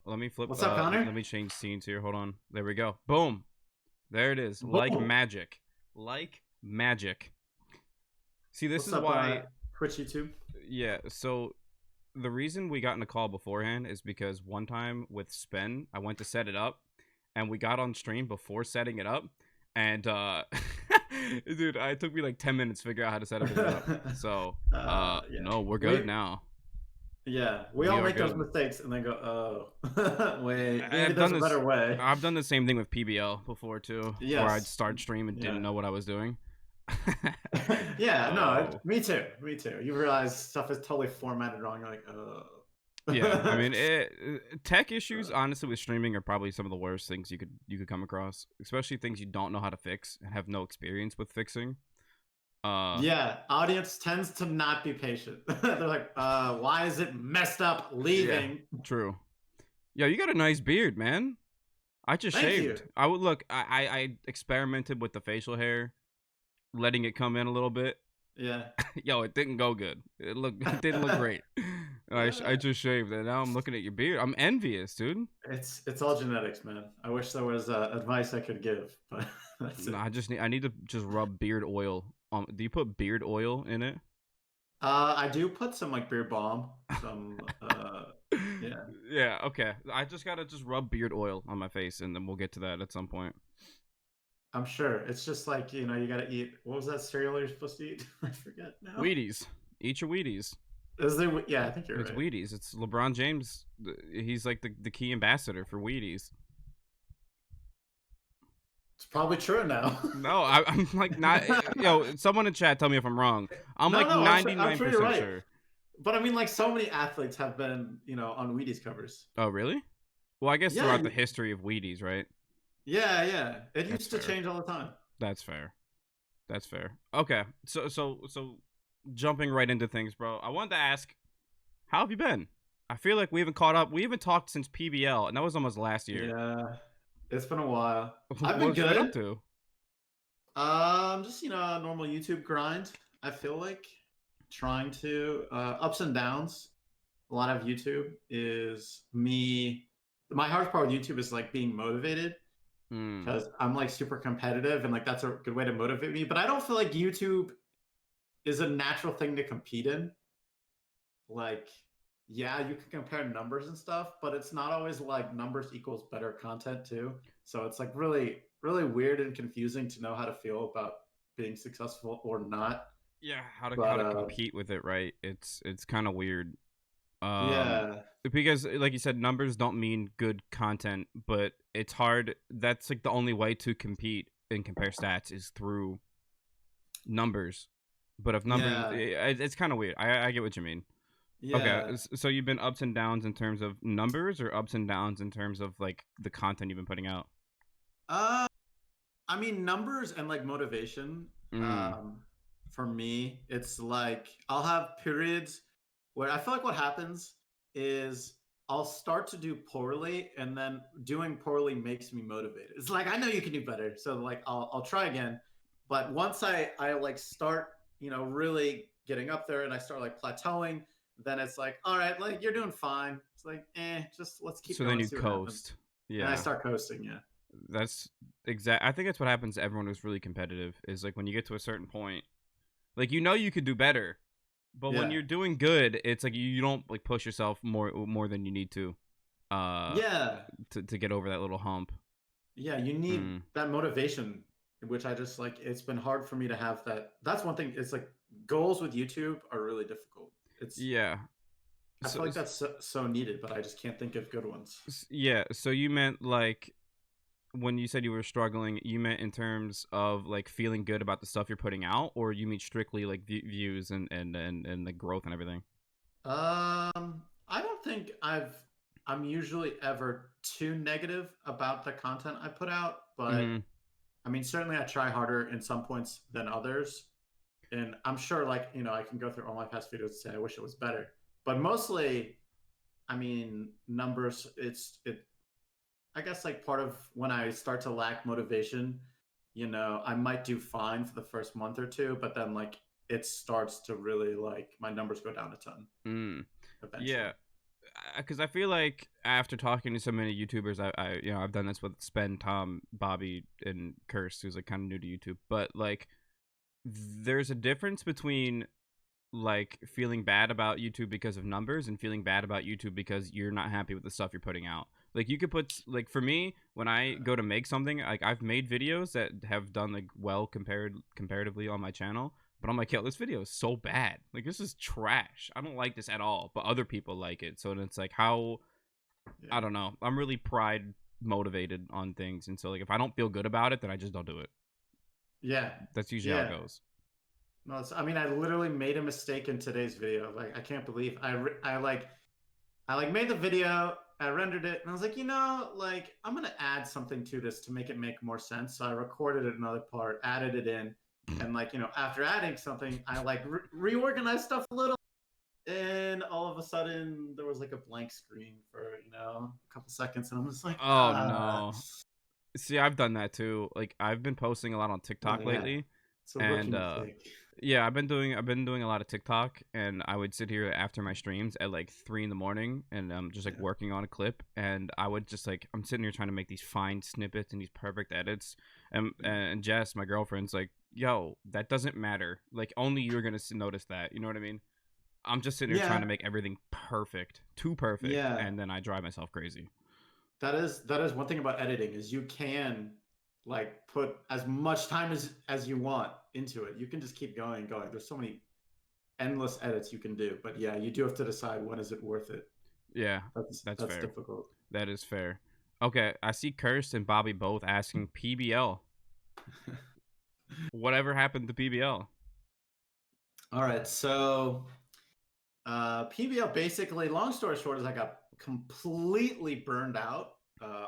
Let me flip. What's up, Connor? Let me change scenes here. Hold on. There we go. Boom. There it is. Like Boom. magic. Like magic. See, this What's is up, why. Twitch YouTube? Yeah. So the reason we got in a call beforehand is because one time with Spen, I went to set it up, and we got on stream before setting it up, and dude, it took me like 10 minutes to figure out how to set everything up. So Yeah. no, we're good now. Yeah, we all are make those good. mistakes and then go, oh, wait, maybe I've there's done a this. better way. I've done the same thing with PBL before too, where I'd Yes. start stream and Yeah. didn't know what I was doing. Yeah, no, Oh. me too. Me too. You realize stuff is totally formatted wrong. You're like, oh. Yeah, I mean, tech issues honestly with streaming are probably some of the worst things you could come across, especially things you don't know how to fix and have no experience with fixing. Yeah, audience tends to not be patient. They're like, why is it messed up? Leaving. Yeah, true. Yeah, you got a nice beard, man. I just Thank shaved. you. I would look. I experimented with the facial hair, letting it come in a little bit. Yeah. Yo, it didn't go good. It didn't look great. I just shaved, and now I'm looking at your beard. I'm envious, dude. It's all genetics, man. I wish there was advice I could give, but that's it. No, I need to just rub beard oil. Do you put beard oil in it? I do put some like beard balm, some yeah. Yeah, okay. I just gotta rub beard oil on my face, and then we'll get to that at some point. I'm sure. It's just like, you gotta eat. What was that cereal you're supposed to eat? I forget now. Wheaties. Eat your Wheaties. Is there? Yeah, I think you're It's right. Wheaties. It's LeBron James. He's like the key ambassador for Wheaties. It's probably true now. No, I'm like not. Yo, someone in chat tell me if I'm wrong. I'm No, like no, I'm sure you're 99% right. sure. But I mean, like, so many athletes have been, on Wheaties covers. Oh, really? Well, I guess Yeah, throughout the history of Wheaties, right? Yeah, yeah. It That's used to fair. change all the time. That's fair. That's fair. Okay, so jumping right into things, bro. I wanted to ask, how have you been? I feel like we haven't caught up. We haven't talked since PBL, and that was almost last year. Yeah, it's been a while. What I've been have you been up good. to? Just a normal YouTube grind. I feel like trying to ups and downs. A lot of YouTube is me. My hardest part with YouTube is like being motivated because I'm like super competitive and like that's a good way to motivate me. But I don't feel like YouTube is a natural thing to compete in. Like, yeah, you can compare numbers and stuff, but it's not always like numbers equals better content too. So it's like really, really weird and confusing to know how to feel about being successful or not. Yeah, how to compete with it, right? It's kind of weird. Yeah, Because like you said, numbers don't mean good content, but it's hard. That's like the only way to compete and compare stats is through numbers. But if numbers, it's kind of weird. I get what you mean. yeah. Okay, so you've been ups and downs in terms of numbers, or ups and downs in terms of like the content you've been putting out? I mean, numbers and like motivation. For me, it's like I'll have periods where I feel like what happens is I'll start to do poorly, and then doing poorly makes me motivated. It's like I know you can do better, so like I'll try again. But once I like start, really getting up there, and I start like plateauing, then it's like, all right, like you're doing fine. It's like, just let's keep So going. then you See what happens. coast. And Yeah, I start coasting. Yeah. that's exact. I think that's what happens to everyone who's really competitive. Is like when you get to a certain point, like you could do better, but when Yeah. you're doing good, it's like you don't like push yourself more than you need to. Yeah. To get over that little hump. Yeah, you need that motivation, which I just like. It's been hard for me to have that. That's one thing. It's like goals with YouTube are really difficult. Yeah. I feel like that's so needed, but I just can't think of good ones. Yeah. So you meant like when you said you were struggling, you meant in terms of like feeling good about the stuff you're putting out, or you mean strictly like views and the growth and everything? I don't think I'm usually ever too negative about the content I put out, but I mean, certainly I try harder in some points than others. And I'm sure like, I can go through all my past videos and say I wish it was better. But mostly, I mean, numbers, I guess like part of when I start to lack motivation, I might do fine for the first month or two, but then like it starts to really like my numbers go down a ton. Yeah. because I feel like after talking to so many YouTubers, I've done this with Spen, Tom, Bobby, and Curse, who's like kind of new to YouTube. But like, there's a difference between like feeling bad about YouTube because of numbers and feeling bad about YouTube because you're not happy with the stuff you're putting out. Like you could put like for me when I go to make something, like I've made videos that have done like well comparatively on my channel, but I'm like, yo, this video is so bad. Like this is trash. I don't like this at all, but other people like it. So it's like how Yeah. I don't know. I'm really pride motivated on things, and so like if I don't feel good about it, then I just don't do it. Yeah. That's usually how it Yeah. goes. No, I mean, I literally made a mistake in today's video. Like, I can't believe I made the video, I rendered it, and I was like, like I'm gonna add something to this to make it make more sense. So I recorded another part, added it in, and like after adding something, I like reorganized stuff a little, and all of a sudden there was like a blank screen for a couple seconds, and I'm just like, Oh no. See, I've done that too. Like I've been posting a lot on TikTok yeah, lately, it's a rookie and mistake. yeah, I've been doing a lot of TikTok, and I would sit here after my streams at like 3 in the morning, and I'm just like Yeah. working on a clip, and I would just like I'm sitting here trying to make these fine snippets and these perfect edits, and Jess, my girlfriend's like, "Yo, that doesn't matter. Like only you're gonna notice that. You know what I mean?" I'm just sitting here trying to Yeah, make everything perfect, too perfect, yeah. and then I drive myself crazy. That is one thing about editing is you can like put as much time as you want into it. You can just keep going and going. There's so many endless edits you can do. But yeah, you do have to decide when is it worth it. Yeah, that's That's fair. difficult. That is fair. Okay, I see Kirst and Bobby both asking PBL. Whatever happened to PBL? All right, so PBL basically, long story short, is I got completely burned out.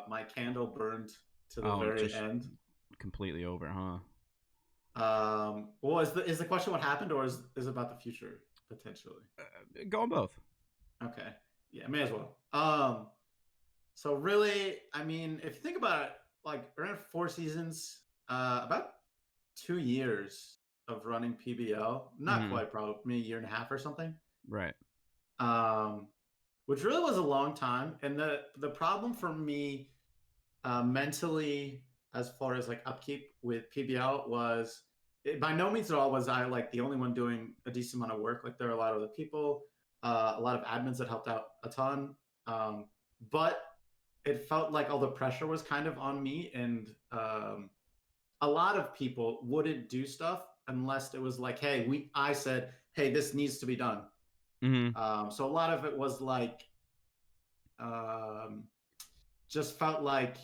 My candle burned to the Oh, very just end. completely over, huh? Well, is the question what happened, or is it about the future potentially? Go on both. Okay, yeah, may as well. So really, I mean, if you think about it, like around 4 seasons, about 2 years of running PBL, not Mm-hmm. quite, probably maybe a year and a half or something. Right. Um, which really was a long time. And the problem for me, mentally, as far as like upkeep with PBL, was by no means at all was I like the only one doing a decent amount of work. Like there are a lot of other people, a lot of admins that helped out a ton. But it felt like all the pressure was kind of on me, and a lot of people wouldn't do stuff unless it was like, hey, I said, hey, this needs to be done. Mm-hmm. So a lot of it was like, um, just felt like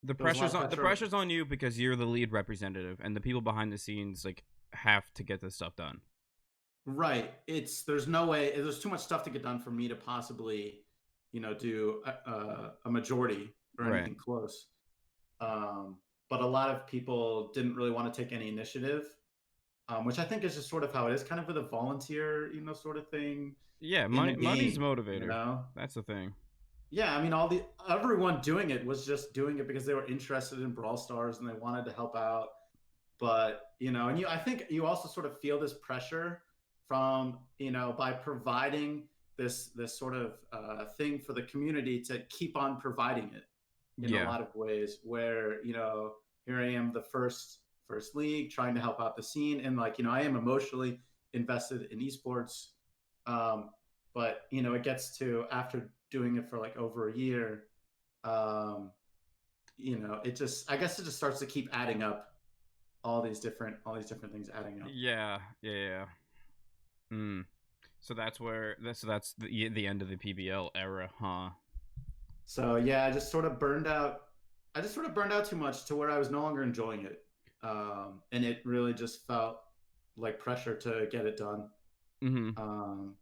there was a lot of The pressure. pressure's on you because you're the lead representative, and the people behind the scenes like have to get this stuff done. Right. There's no way. There's too much stuff to get done for me to possibly, do a majority or Right. anything close. But a lot of people didn't really want to take any initiative, which I think is just sort of how it is, kind of with a volunteer, sort of thing Yeah, in the money's a game. motivator. That's the thing. Yeah, I mean, everyone doing it was just doing it because they were interested in Brawl Stars and they wanted to help out. But I think you also sort of feel this pressure from by providing this sort of thing for the community to keep on providing it in a Yeah. lot of ways. Where here I am, the first league, trying to help out the scene, and like I am emotionally invested in esports. But it gets to, after doing it for like over a year, um, I guess it just starts to keep adding up, all these different things adding up. Yeah. Yeah. Yeah. Hmm. So that's the end of the PBL era, huh? So yeah, I just sort of burned out too much to where I was no longer enjoying it, and it really just felt like pressure to get it done. Mm-hmm. Um,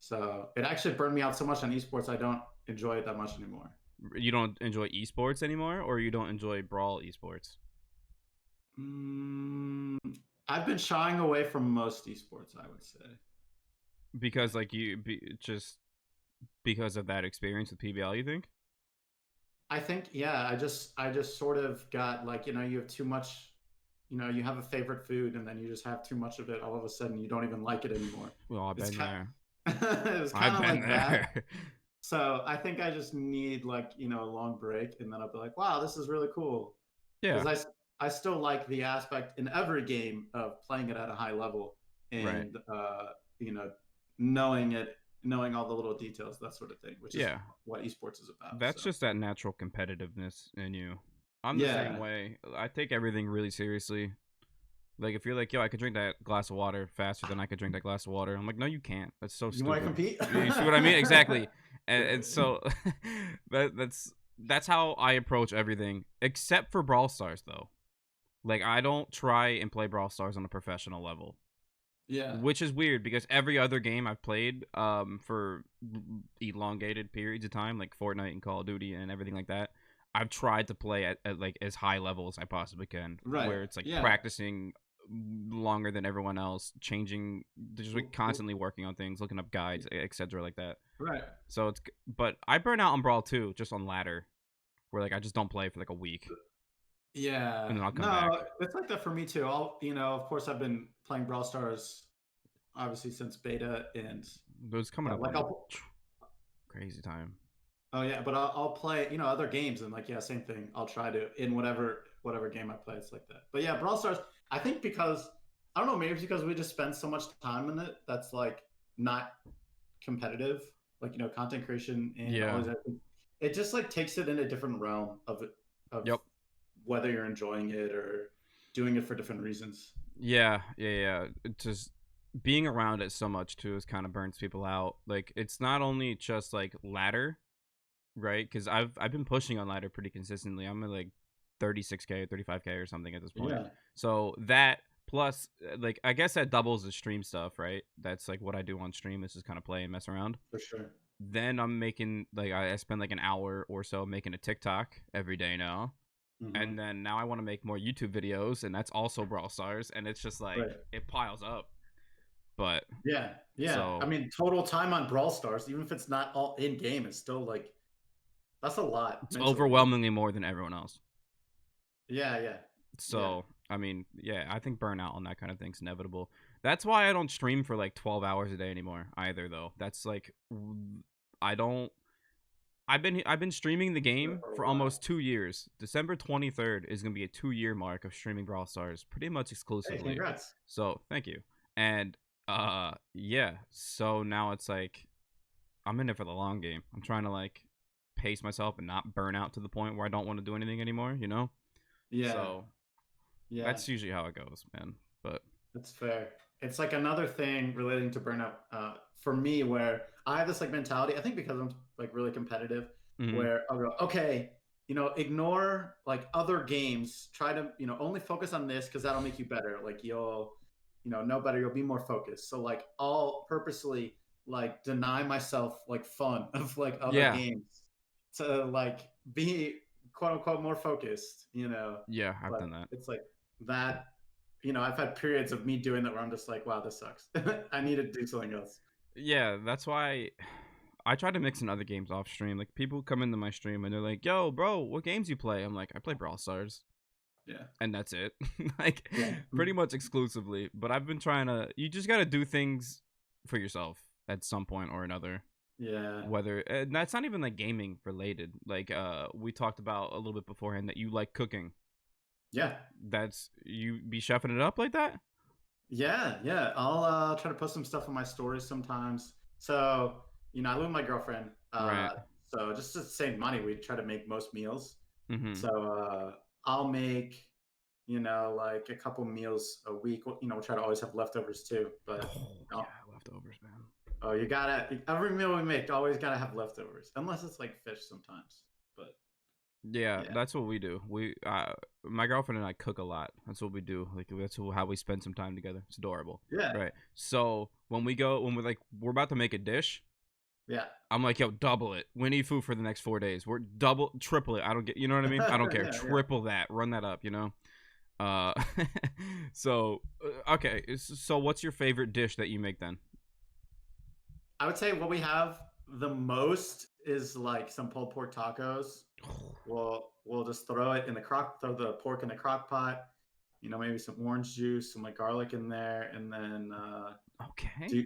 so it actually burned me out so much on esports. I don't enjoy it that much anymore. You don't enjoy esports anymore, or you don't enjoy Brawl esports? Mm, I've been shying away from most esports, I would say. Because like just because of that experience with PBL, you think? I think, yeah, I just sort of got like, you have too much, you have a favorite food and then you just have too much of it. All of a sudden, you don't even like it anymore. Well, I've It's been kind, there. It was kind I've of been like that. there. So I think I just need like, a long break, and then I'll be like, wow, this is really cool. Because Yeah, I still like the aspect in every game of playing it at a high level, right. and you know, knowing it, knowing all the little details, that sort of thing, which is Yeah, what esports is about. that's So just that natural competitiveness in you. I'm the same yeah, way. I take everything really seriously. Like if you're like, yo, I could drink that glass of water faster than I could drink that glass of water. I'm like, no, you can't. That's so you want to stupid. compete? You see what I mean? Exactly. And so that's how I approach everything, except for Brawl Stars though. Like I don't try and play Brawl Stars on a professional level, Yeah, which is weird because every other game I've played for elongated periods of time, like Fortnite and Call of Duty and everything like that, I've tried to play at like as high level as I possibly can, right. where it's like Yeah. practicing longer than everyone else, changing, just like constantly working on things, looking up guides, etc. like that. Right. So but I burn out on Brawl too, just on ladder, where like I just don't play for like a week Yeah. and then I'll come No, back. it's like that for me too. Of course, I've been playing Brawl Stars obviously since beta, and Those coming yeah, up like on crazy time. oh yeah, but I'll play, other games, and like, yeah, same thing. I'll try to in whatever game I play, it's like that. But yeah, Brawl Stars, I think because I don't know, maybe it's because we just spend so much time in it that's like not competitive, like, content creation and all Yeah. these other things. It just like takes it in a different realm of Yep. whether you're enjoying it or doing it for different reasons. Yeah. It just being around it so much too is kind of burns people out. Like it's not only just like ladder, right? Because I've been pushing on ladder pretty consistently. I'm at like 36K, 35K or something at this point. Yeah, So that plus like I guess that doubles the stream stuff, right? That's like what I do on stream. Is just kind of play and mess around. for sure. Then I'm making like I spend like an hour or so making a TikTok every day now. Hmm. And then now I want to make more YouTube videos, and that's also Brawl Stars, and it's just like Right. it piles up. But Yeah, yeah. I so mean, total time on Brawl Stars, even if it's not all in game, is still like that's a lot it's mentally. overwhelmingly more than everyone else. Yeah, yeah, yeah. So I mean, yeah, I think burnout on that kind of thing's inevitable. That's why I don't stream for like 12 hours a day anymore either, though. That's like I don't. I've been streaming the For game a for while. almost 2 years. December 23rd is gonna be a 2 year mark of streaming Brawl Stars, pretty much Hey, exclusively. congrats. So thank you. And yeah. So now it's like I'm in it for the long game. I'm trying to like pace myself and not burn out to the point where I don't want to do anything anymore, you know? Yeah, So yeah. that's usually how it goes, man. But That's fair. It's like another thing relating to burnout for me, where I have this like mentality. I think because I'm like really competitive, mhm. where I'll go, okay, ignore like other games. Try to only focus on this because that'll make you better. Like you'll know better. You'll be more focused. So like I'll purposely like deny myself like fun of like other Yeah. games to like be quote unquote more focused. Yeah, I've But done that. it's like that I've had periods of me doing that where I'm just like, wow, this sucks. I need to do something else. Yeah, that's why I try to mix in other games off stream. Like people come into my stream and they're like, "Yo, bro, what games you play?" I'm like, "I play Brawl Stars." Yeah. And that's it. Like Yeah. pretty much exclusively, but I've been trying to you just got to do things for yourself at some point or another. Yeah. Whether and that's not even like gaming related. Like we talked about a little bit beforehand that you like cooking. Yeah. That's you be chefing it up like that? Yeah. Yeah. I'll try to post some stuff on my stories sometimes. So, I live with my girlfriend. Right. So just to save money, we try to make most meals. Mhm. So I'll make, like a couple meals a week. We'll try to always have leftovers too. But Oh, oh, yeah, leftovers, man. oh, you gotta every meal we make always gotta have leftovers, unless it's like fish sometimes. But Yeah, yeah. that's what we do. My girlfriend and I cook a lot. That's what we do. Like that's how we spend some time together. It's adorable, Yeah. right? So when we're like we're about to make a dish, Yeah. I'm like, yo, double it. We need food for the next 4 days. We're double, triple it. I don't get, you know what I mean? I don't care. Yeah. Yeah. Triple that. Run that up. You know. Uh, so okay. So what's your favorite dish that you make then? I would say what we have the most is like some pulled pork tacos. We'll just throw the pork in the crock pot. Maybe some orange juice, some like garlic in there, and then Okay. do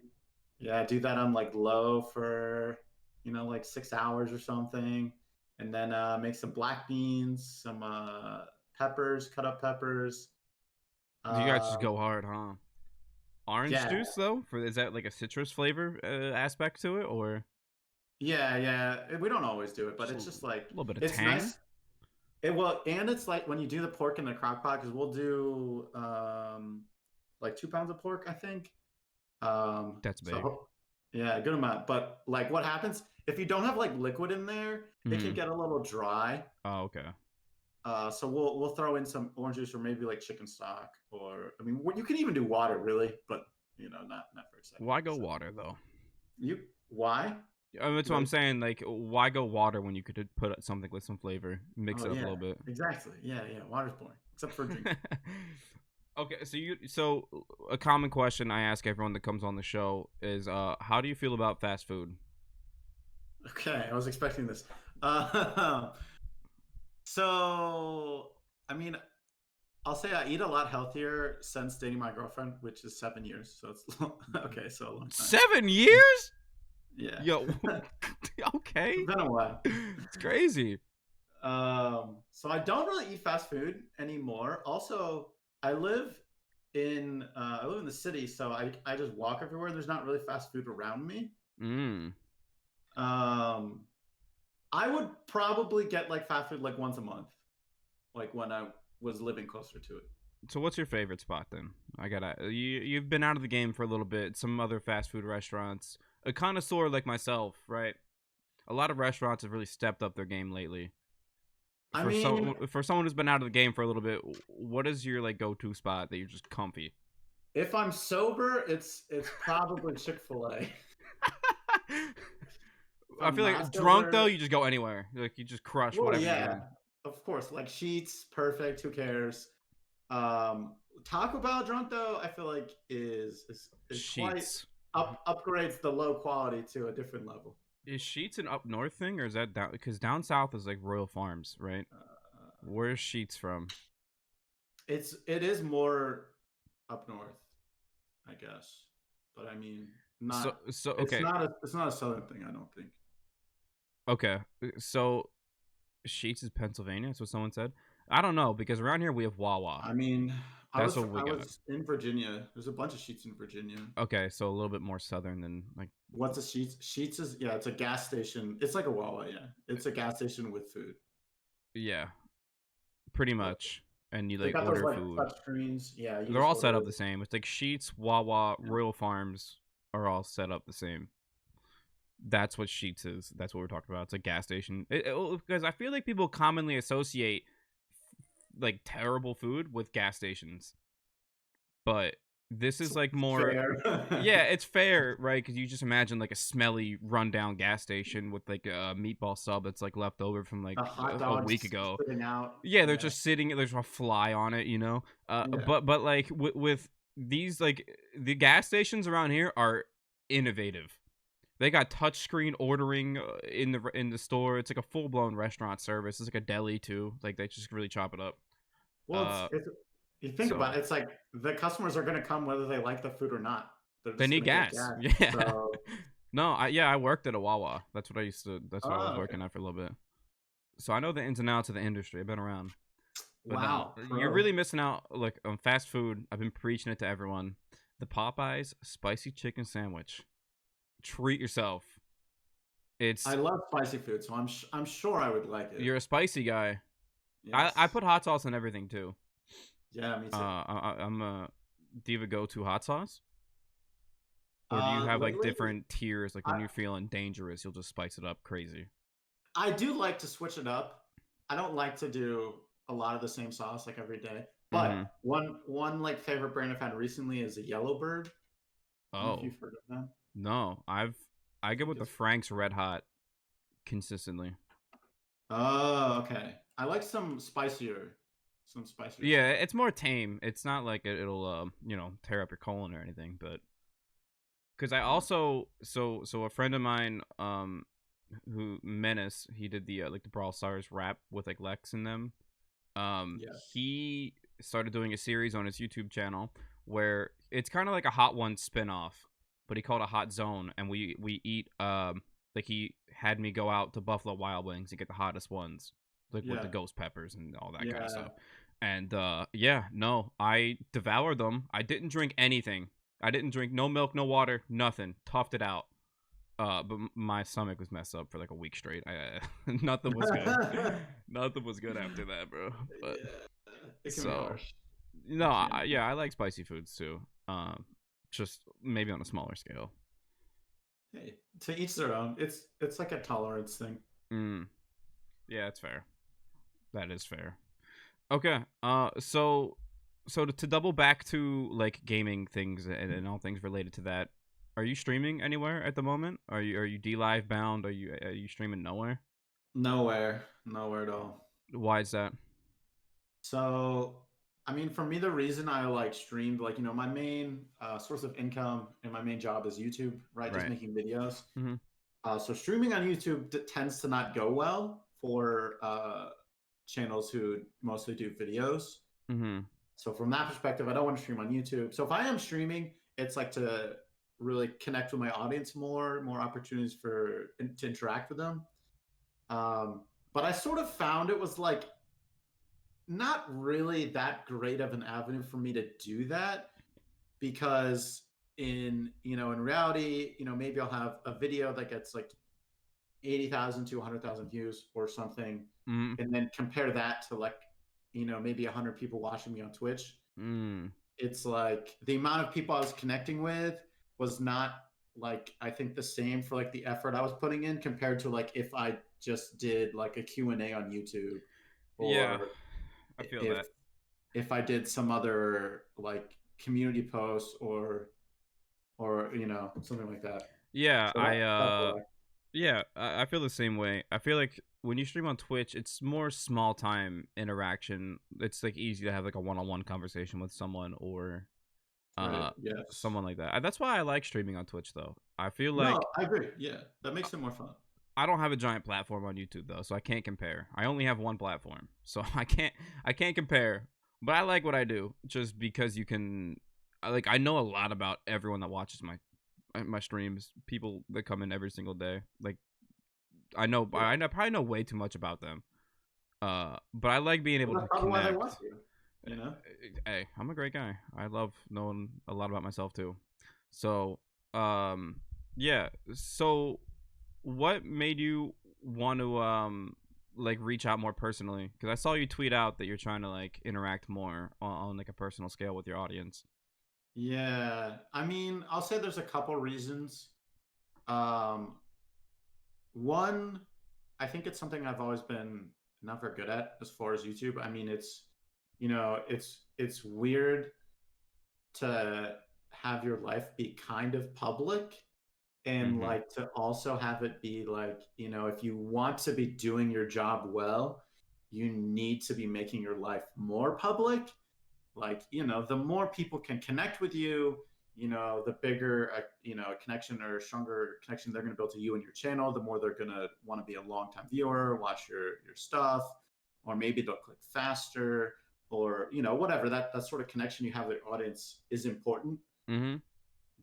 Yeah, do that on like low for, like 6 hours or something. And then make some black beans, some peppers, cut up peppers. You guys Uh, just go hard, huh? Orange yeah, juice though, for is that like a citrus flavor aspect to it, or yeah, yeah. We don't always do it, but just a it's just like little bit of it's tang? nice. And it's like when you do the pork in the crock pot, because we'll do like 2 pounds of pork, I think. That's big. So yeah, a good amount. But like what happens if you don't have like liquid in there, it can Mm. get a little dry. Oh, okay. So we'll throw in some orange juice or maybe like chicken stock, or I mean you can even do water really, but not for exciting. Why go So water though? you why? That's what I'm Like, saying. Like, why go water when you could put something with some flavor, mix oh it up a yeah, little bit. exactly. Yeah, water's boring except for drinking. Okay, so a common question I ask everyone that comes on the show is, how do you feel about fast food? Okay, I was expecting this. Uh, so I mean, I'll say I eat a lot healthier since dating my girlfriend, which is 7 years. So it's okay, so a long time. 7 years? Yeah, Yo, okay, it's been a while. it's crazy. So I don't really eat fast food anymore. Also, I live I live in the city, so I just walk everywhere. There's not really fast food around me. Mm. Um, I would probably get like fast food like once a month, like when I was living closer to it. So what's your favorite spot then? I gotta you've been out of the game for a little bit. Some other fast food restaurants, a connoisseur like myself, right? A lot of restaurants have really stepped up their game lately. I mean, For someone who's been out of the game for a little bit, what is your like go-to spot that you're just comfy? if I'm sober, it's probably Chick-fil-A. If I I'm feel like not drunk though, sober, you just go anywhere. Like you just crush well, whatever you're yeah, doing. of course, like Sheets, perfect. Who cares? Taco Bell drunk though, I feel like is quite Sheets. upgrades the low quality to a different level. Is Sheets an up north thing, or is that down? Because down south is like Royal Farms, right? Uh, Where's Sheets from? it is more up north, I guess, but I mean, So not. so It's okay, not a southern thing, I don't think. okay. So Sheets is Pennsylvania. That's what someone said. I don't know because around here we have Wawa. I mean, That's what we I got. was in Virginia. There's a bunch of Sheets in Virginia. Okay, so a little bit more southern than like. What's a Sheets? Sheets is, yeah, it's a gas station. It's like a Wawa, yeah. It's a gas station with food. Yeah, pretty But much. And you they like got those order like food. touch screens. Yeah, you They're just all set order. up the same. It's like Sheets, Wawa, Yeah. Royal Farms are all set up the same. That's what Sheets is. That's what we're talking about. It's a gas station. Because I feel like people commonly associate like terrible food with gas stations, but this is like more. Fair. Yeah, it's fair, right? Because you just imagine like a smelly, rundown gas station with like a meatball sub that's like left over from like The hot a dogs week ago. sitting out. Yeah, they're Yeah. just sitting. There's a fly on it, you know. Yeah. But like with these like the gas stations around here are innovative. They got touchscreen ordering in the store. It's like a full blown restaurant service. It's like a deli too. Like they just really chop it up. Well, Uh, you think so about it, it's like the customers are going to come whether they like the food or not. They're they just need going to get gas. gas. Yeah. So, No, I worked at a Wawa. That's what I used to. That's what I was oh, okay. working at for a little bit. So I know the ins and outs of the industry. I've been around. But no, Wow, you're pro. really missing out. Like on fast food, I've been preaching it to everyone. The Popeyes spicy chicken sandwich. Treat yourself. I It's love spicy food, so I'm sure I would like it. you're a spicy guy. I Yes. put hot sauce on everything too. Yeah, me too. I'm a diva go to hot sauce, or do you have like Lately, different tiers? Like when I, you're feeling dangerous, you'll just spice it up crazy. I do like to switch it up. I don't like to do a lot of the same sauce like every day. Mm-hmm. But one like favorite brand I've had recently is a Yellowbird. I don't know if Oh you've heard of them. no, I go with the It's, Frank's Red Hot consistently. oh, okay. I like some spicier Yeah, stuff. it's more tame. It's not like it'll tear up your colon or anything, but because I Yeah. also so a friend of mine who Menace, he did the like the Brawl Stars rap with like Lex in them. Yes. He started doing a series on his YouTube channel where it's kind of like a Hot Ones spin-off, but he called a hot zone, and we eat like he had me go out to Buffalo Wild Wings and get the hottest ones, like with the Yeah. ghost peppers and all that kind of Yeah. stuff. And yeah, no, I devoured them. I didn't drink anything. I didn't drink no milk, no water, nothing. Toughed it out. But my stomach was messed up for like a week straight. Nothing was good. Nothing was good after that, bro. But Yeah. It can be so harsh. no, It can be. yeah, I like spicy foods too. Just maybe on a smaller scale. Hey, to each their own. It's like a tolerance thing. Mm, yeah, it's fair. That is fair. Okay. So to double back to like gaming things and all things related to that, are you streaming anywhere at the moment? Are you D Live bound? Are you streaming nowhere? Nowhere. Nowhere at all. Why is that? So, I mean, for me, the reason I like streamed, like, my main source of income and my main job is YouTube, right? Just Right. making videos. Mhm. So, streaming on YouTube tends to not go well for channels who mostly do videos. Mhm. So, from that perspective, I don't want to stream on YouTube. So, if I am streaming, it's like to really connect with my audience more opportunities to interact with them. But I sort of found it was like not really that great of an avenue for me to do that because in reality, maybe I'll have a video that gets like 80,000 to 100,000 views or something, Mhm. and then compare that to like maybe 100 people watching me on Twitch. Mm. It's like the amount of people I was connecting with was not, like, I think the same for like the effort I was putting in compared to like if I just did like a Q&A on YouTube, Yeah, or I feel if that. if I did some other like community post, or something like that. Yeah, So that's why. yeah, I feel the same way. I feel like when you stream on Twitch, it's more small time interaction. It's like easy to have like a one-on-one conversation with someone or Right. uh Yes. someone like that. That's why I like streaming on Twitch though. I feel No, like I agree. Yeah, that makes it more fun. I don't have a giant platform on YouTube though, so I can't compare. I only have one platform, so I can't compare. But I like what I do just because you can. I know a lot about everyone that watches my streams. People that come in every single day. Like Yeah. I probably know way too much about them. But I like being Well, able that's to probably why they connect. want you. You know. Hey, I'm a great guy. I love knowing a lot about myself too. So, um, yeah. So, what made you want to like reach out more personally? Because I saw you tweet out that you're trying to like interact more on like a personal scale with your audience. Yeah. I mean, I'll say there's a couple reasons. Um, One, I think it's something I've always been not very good at as far as YouTube. I mean, it's weird to have your life be kind of public, and Mm-hmm. like to also have it be like, if you want to be doing your job well, you need to be making your life more public. Like, the more people can connect with you, the bigger a connection or a stronger connection they're going to build to you and your channel, the more they're going to want to be a long time viewer, watch your stuff, or maybe they'll click faster, or whatever. That sort of connection you have with your audience is important. Mm-hmm.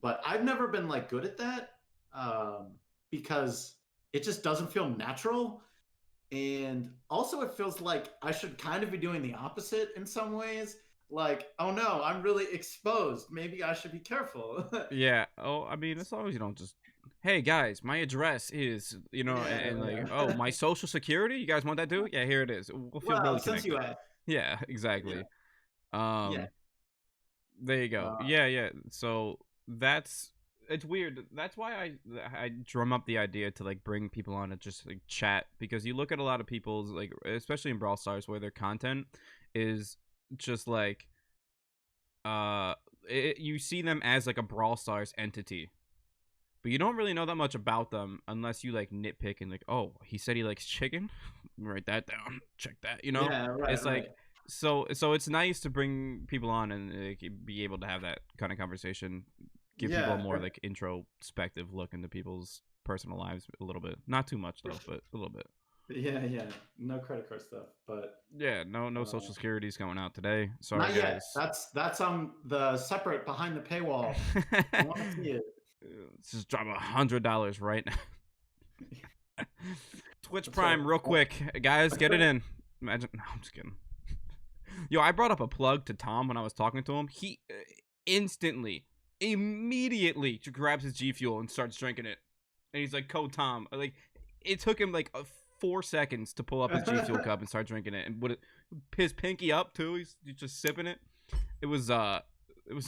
But I've never been like good at that, um, because it just doesn't feel natural. And also, it feels like I should kind of be doing the opposite in some ways. Like, oh no, I'm really exposed. Maybe I should be careful. Yeah. Oh, I mean, as long as you don't just, hey guys, my address is, Yeah, and like, oh, yeah. my social security. You guys want that too? Yeah, here it is. We'll feel Well, really since you connected. asked. Yeah, Yeah, exactly. yeah. Um, there you go. Uh, Yeah, yeah. So that's it's weird. That's why I drum up the idea to like bring people on and just like chat because you look at a lot of people's like especially in Brawl Stars where their content is just like uh you see them as like a Brawl Stars entity. But you don't really know that much about them unless you like nitpick and like, oh, he said he likes chicken. Write that down. Check that. yeah, right, It's right. like so it's nice to bring people on and like, be able to have that kind of conversation, give people a Yeah, more like introspective look into people's personal lives a little bit. Not too much though, but a little bit. yeah, yeah. No credit card stuff, but Yeah, no uh, social security's going out today. Sorry not yet. guys. That's the separate behind the paywall. I want to see it. Let's just drop $100 right now. Twitch That's Prime, real quick, guys, get it in. Imagine. No, I'm just kidding. Yo, I brought up a plug to Tom when I was talking to him. He immediately grabs his G Fuel and starts drinking it. And he's like, "Code Tom." Like, it took him like 4 seconds to pull up his G Fuel cup and start drinking it, and his pinky up too. He's just sipping it. It was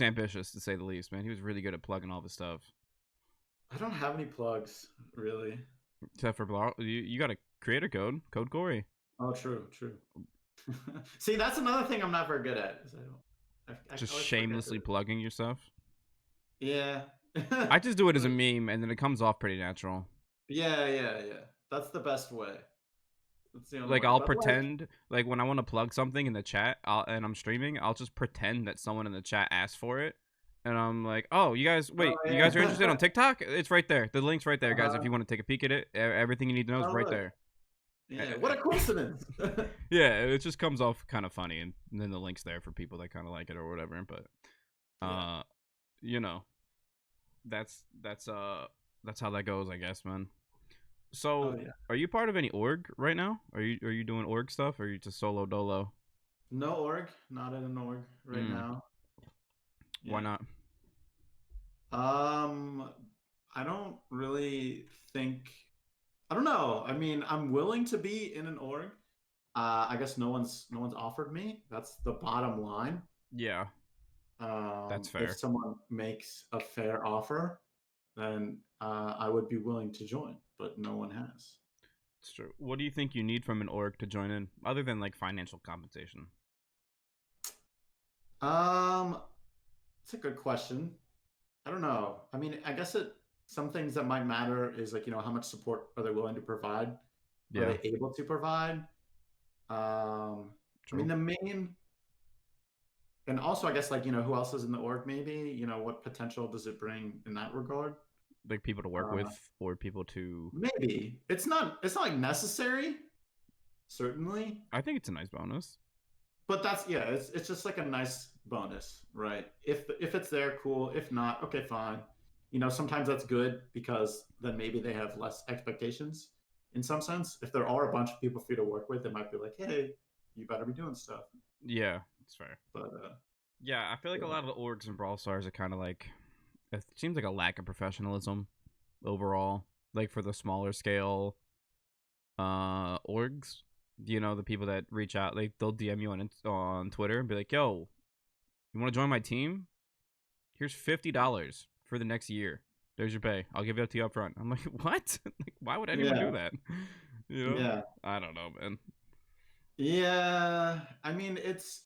ambitious to say the least, man. He was really good at plugging all the stuff. I don't have any plugs really. Except for Brawl, you got a creator code, Code Cory. Oh, true. See, that's another thing I'm not very good at. Is I just shamelessly plugging yourself. Yeah. I just do it as a meme, and then it comes off pretty natural. Yeah. That's the best way. That's the only like way. I'll But, pretend like when I want to plug something in the chat and I'm streaming, I'll just pretend that someone in the chat asked for it, and I'm like, "Oh, you guys, wait, Oh, you guys are yeah. interested on TikTok? It's right there. The link's right there, guys. If Uh-huh. you want to take a peek at it, everything you need to know is Oh, right look. there." Yeah, what a coincidence. Yeah, it just comes off kind of funny, and then the link's there for people that kind of like it or whatever. But, Yeah. you know, that's how that goes, I guess, man. So, Oh, yeah. are you part of any org right now? Are you doing org stuff, or are you just solo dolo? No org, not in an org right now. Why not? I don't really think. I don't know. I mean, I'm willing to be in an org. I guess no one's offered me. That's the bottom line. Yeah, that's fair. If someone makes a fair offer, then I would be willing to join, but no one has. It's true. What do you think you need from an org to join in, other than like financial compensation? It's a good question. I don't know. I mean, I guess some things that might matter is like, how much support are they willing to provide? Are Yeah, they able to provide? I mean, the main, and also I guess like, who else is in the org maybe? What potential does it bring in that regard? like people to work with or people to. Maybe it's not like necessary, certainly. I think it's a nice bonus. But it's just like a nice bonus, right? If it's there, cool. If not, okay, fine. Sometimes that's good because then maybe they have less expectations in some sense. If there are a bunch of people for you to work with, it might be like, hey, you better be doing stuff. Yeah, it's fair. But yeah, I feel like a lot of the orgs in Brawl Stars are kind of like, it seems like a lack of professionalism overall. Like for the smaller scale orgs, the people that reach out, like they'll DM you on Twitter and be like, "Yo, you want to join my team? Here's $50 for the next year. There's your pay. I'll give it to you up front." I'm like, "What? Like, why would anyone do that?" Yeah. I don't know, man. Yeah, I mean,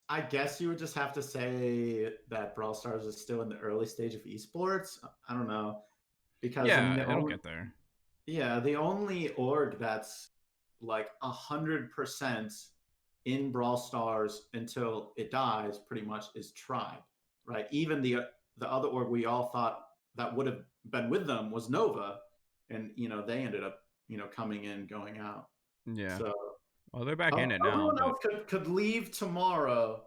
I guess you would just have to say that Brawl Stars is still in the early stage of esports. I don't know. Because I mean, it'll get there. Yeah, the only org that's like 100% in Brawl Stars until it dies pretty much is Tribe, right? Even the other org we all thought that would have been with them was Nova, and they ended up coming in, going out. Yeah. So they're back in it now. Everyone else could leave tomorrow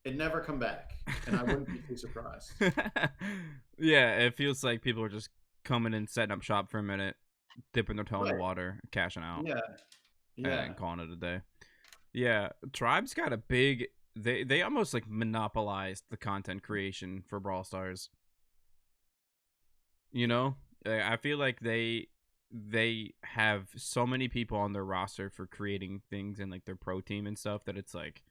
and never come back, and I wouldn't be too surprised. Yeah, it feels like people are just coming in, setting up shop for a minute, dipping their toe in the water, cashing out. Yeah. And calling it a day. Yeah, Tribe's got a big. They almost like monopolized the content creation for Brawl Stars. I feel like they have so many people on their roster for creating things and like their pro team and stuff that it's like,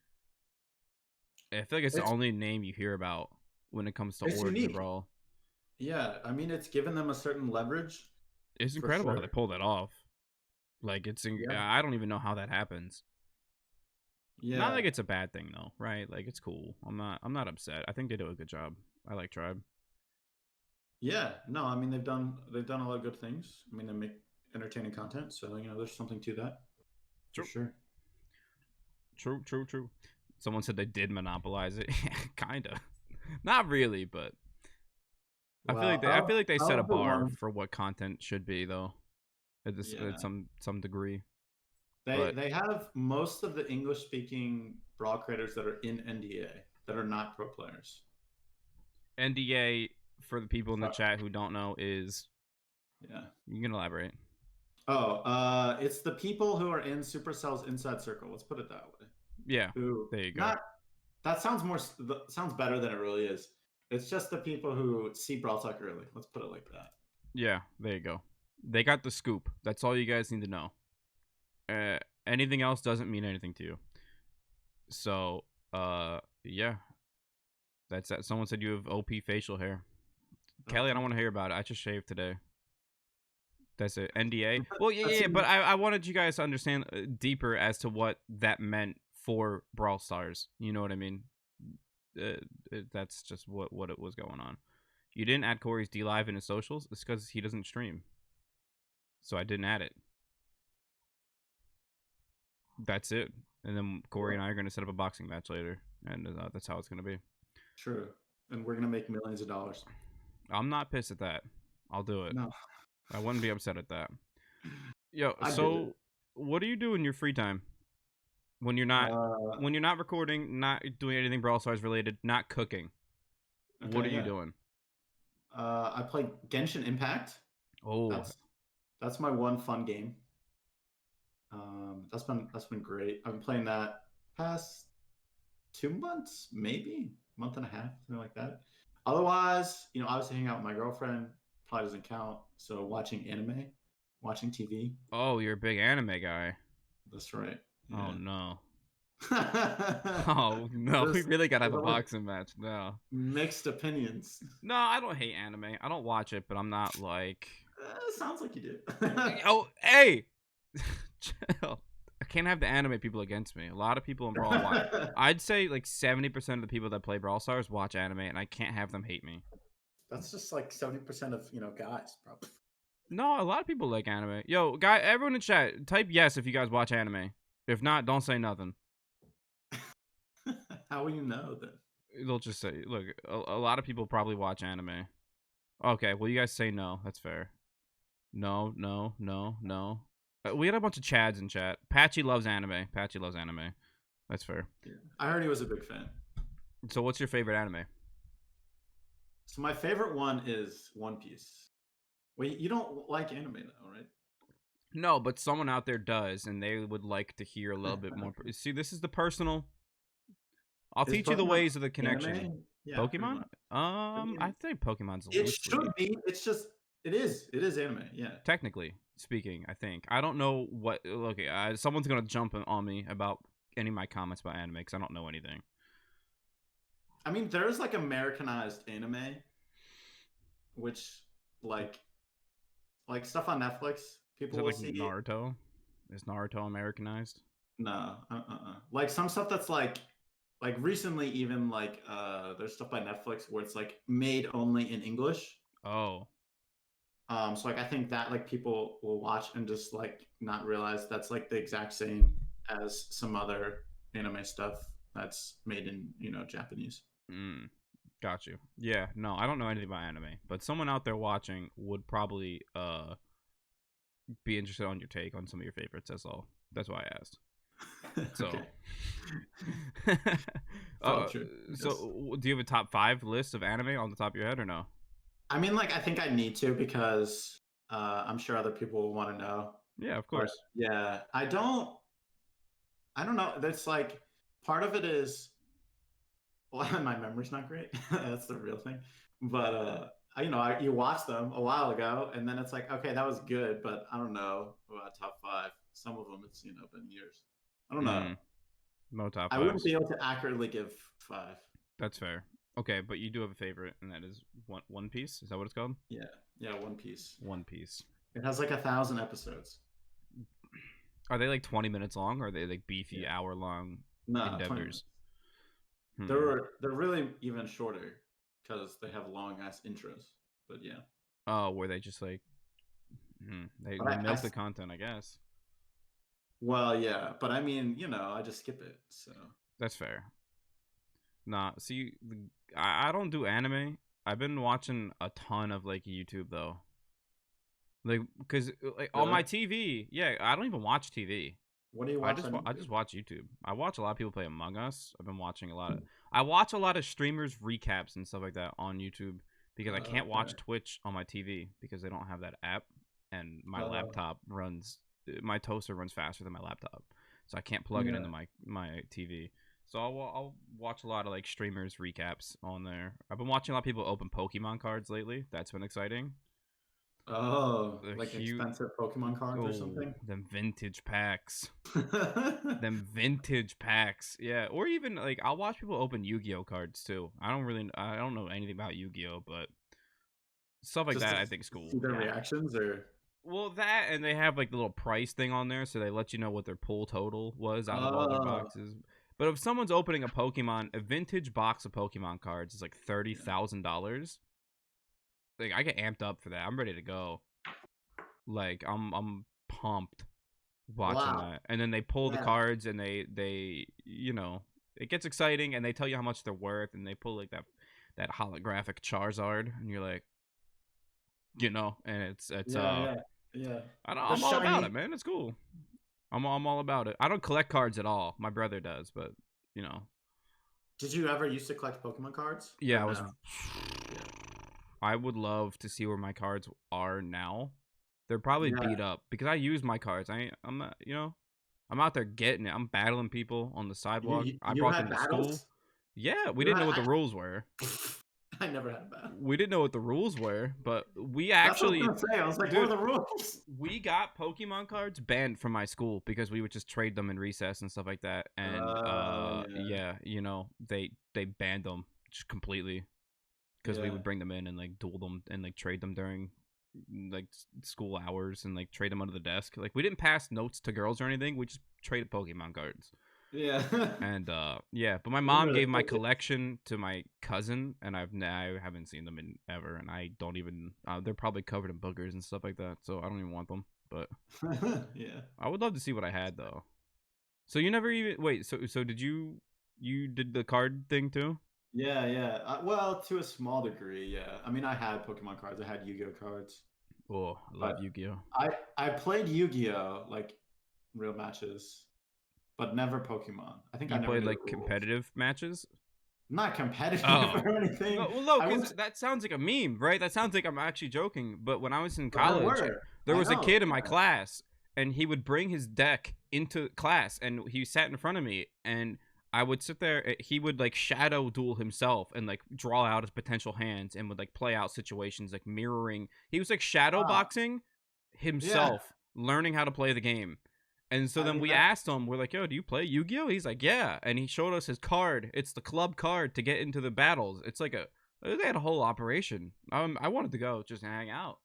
I feel like it's the only name you hear about when it comes to orgs and Brawl. Yeah, I mean, it's given them a certain leverage. It's incredible how they pulled it off. Like I don't even know how that happens. Yeah. Not like it's a bad thing though, right? Like it's cool. I'm not upset. I think they do a good job. I like Tribe. Yeah, no, I mean they've done a lot of good things. I mean, they make entertaining content, so there's something to that. For sure. True. Someone said they did monopolize it. Kinda. Not really, but I feel like they set a bar for what content should be though. At some degree. They have most of the English speaking Brawl creators that are in NDA that are not pro players. NDA for the people in the chat who don't know is. Yeah. You can elaborate. Oh, it's the people who are in Supercell's inside circle. Let's put it that way. Yeah. Who, there you go. That sounds better than it really is. It's just the people who see Brawl Talk early. Let's put it like that. Yeah, there you go. They got the scoop. That's all you guys need to know. Anything else doesn't mean anything to you. So, yeah. That's that. Someone said you have OP facial hair. Kelly, I don't want to hear about it. I just shaved today. That's it. NDA. Well, yeah, but I wanted you guys to understand deeper as to what that meant for Brawl Stars. You know what I mean? That's just what it was going on. You didn't add Cory's D Live in his socials. It's because he doesn't stream. So I didn't add it. That's it. And then Cory and I are going to set up a boxing match later. And that's how it's going to be. True. And we're going to make millions of dollars. I'm not pissed at that. I'll do it. No. I wouldn't be upset at that. Yo, so what do you do in your free time? When you're not recording, not doing anything Brawl Stars related, not cooking. Okay, what are you doing? I play Genshin Impact. Oh. That's my one fun game. That's been great. I've been playing that past 2 months, maybe month and a half, something like that. Otherwise, obviously hanging out with my girlfriend probably doesn't count. So watching anime, watching TV. Oh, you're a big anime guy. That's right. Yeah. Oh no. Oh no, we really gotta have a boxing match now. Mixed opinions. No, I don't hate anime. I don't watch it, but I'm not like. Sounds like you do. Oh, hey, chill. I can't have the anime people against me. A lot of people in Brawl watch. I'd say like 70% of the people that play Brawl Stars watch anime, and I can't have them hate me. That's just like 70% of guys, probably. No, a lot of people like anime. Yo, guy, everyone in chat, type yes if you guys watch anime. If not, don't say nothing. How will you know then? They'll just say, look, a lot of people probably watch anime. Okay, well, you guys say no. That's fair. No. We had a bunch of Chads in chat. Patchy loves anime. That's fair. Yeah. I heard he was a big fan. So what's your favorite anime? So my favorite one is One Piece. Wait, you don't like anime though, right? No, but someone out there does, and they would like to hear a little bit more. See, this is the personal. I'll teach you the ways of the connection. Yeah, Pokemon? I'd say Pokemon's the least. It should be. It's just. It is. It is anime. Yeah. Technically speaking, I think. I don't know what. Look, someone's gonna jump on me about any of my comments about anime because I don't know anything. I mean, there's like Americanized anime, which like stuff on Netflix. People will see Naruto. Is Naruto Americanized? No, like some stuff that's like recently even like there's stuff by Netflix where it's like made only in English. Oh. So like I think that like people will watch and just like not realize that's like the exact same as some other anime stuff that's made in Japanese. Got you. Yeah, no, I don't know anything about anime, but someone out there watching would probably be interested on your take on some of your favorites. That's all. That's why I asked. So, so do you have a top 5 list of anime on the top of your head or no? I mean, like, I think I need to because I'm sure other people will want to know. Yeah, of course. But, yeah, I don't know. That's like part of it is, well, my memory's not great. That's the real thing. But you watch them a while ago, and then it's like, okay, that was good, but I don't know about top 5. Some of them, it's been years. I don't know. No top 5. I wouldn't be able to accurately give 5. That's fair. Okay, but you do have a favorite, and that is One Piece. Is that what it's called? Yeah, One Piece. One Piece. It has like 1,000 episodes. Are they like 20 minutes long, or are they like beefy hour-long endeavors? They're really even shorter because they have long-ass intros. But yeah. Oh, where they just like they milk the content, I guess. Well, yeah, but I mean, I just skip it, so that's fair. Nah, see, I don't do anime. I've been watching a ton of like YouTube though, like because like on my TV, I don't even watch TV. What do you watch? I just watch YouTube. I watch a lot of people play Among Us. I've been watching a lot of. I watch a lot of streamers recaps and stuff like that on YouTube because I can't watch Okay. Twitch on my TV because they don't have that app, and my Uh, laptop runs, my toaster runs faster than my laptop, so I can't plug it yeah. into my TV. So I'll watch a lot of like streamers recaps on there. I've been watching a lot of people open Pokemon cards lately. That's been exciting. Oh, The like huge, expensive Pokemon cards or oh, something? them vintage packs. Them vintage packs, yeah. Or even like I'll watch people open Yu-Gi-Oh cards too. I don't know anything about Yu-Gi-Oh, but stuff like Just that to I think is cool. see their Yeah. reactions or Well, that and they have like the little price thing on there, so they let you know what their pull total was out of all their oh, boxes. But if someone's opening a vintage box of Pokemon cards is like yeah. $30,000. Like I get amped up for that. I'm ready to go. Like I'm pumped watching Wow. that. And then they pull the Yeah. cards and they it gets exciting and they tell you how much they're worth and they pull like that holographic Charizard and you're like, and it's Yeah, yeah. Yeah. The I'm all about it, shiny. man. It's cool. I'm all about it. I don't collect cards at all. My brother does, but you know. Did you ever used to collect Pokemon cards or Yeah, I was no? Yeah. I would love to see where my cards are now. They're probably Yeah. beat up because I use my cards. I'm not, I'm out there getting it. I'm battling people on the You sidewalk. you, I you brought had them to school. battles? Yeah, we You didn't had know what the rules were. I never had a battle. We didn't know what the rules were, but we That's what I was actually, gonna say. I was like, what are dude, the rules? we got Pokemon cards banned from my school because we would just trade them in recess and stuff like that. And Yeah. yeah, they banned them just completely because we Yeah. would bring them in and like duel them and like trade them during like school hours and like trade them under the desk. Like we didn't pass notes to girls or anything. We just traded Pokemon cards. Yeah. And yeah, but my They're mom really gave my cool. collection to my cousin, and I haven't seen them in ever, and I don't even. They're probably covered in boogers and stuff like that, so I don't even want them. But Yeah. I would love to see what I had though. So you never even wait. So did you did the card thing too? Yeah, yeah. Well, to a small degree, yeah. I mean, I had Pokemon cards. I had Yu-Gi-Oh cards, Oh, I love but Yu-Gi-Oh. I played Yu-Gi-Oh like real matches, but never Pokemon. I think I You never played knew the like rules. competitive matches. Not competitive Oh. or anything. No, well, no, I because was, that sounds like a meme, right? That sounds like I'm actually joking. But when I was in but I college, were. there I was a know. kid in my Yeah. class, and he would bring his deck into class, and he sat in front of me, and I would sit there. He would like shadow duel himself and like draw out his potential hands, and would like play out situations like mirroring. He was like shadow Wow. boxing Yeah. himself, learning how to play the game. And so I then mean we that. asked him, we're like, yo, do you play Yu-Gi-Oh? He's like, yeah. And he showed us his card. It's the club card to get into the battles. It's like they had a whole operation. I wanted to go just hang out.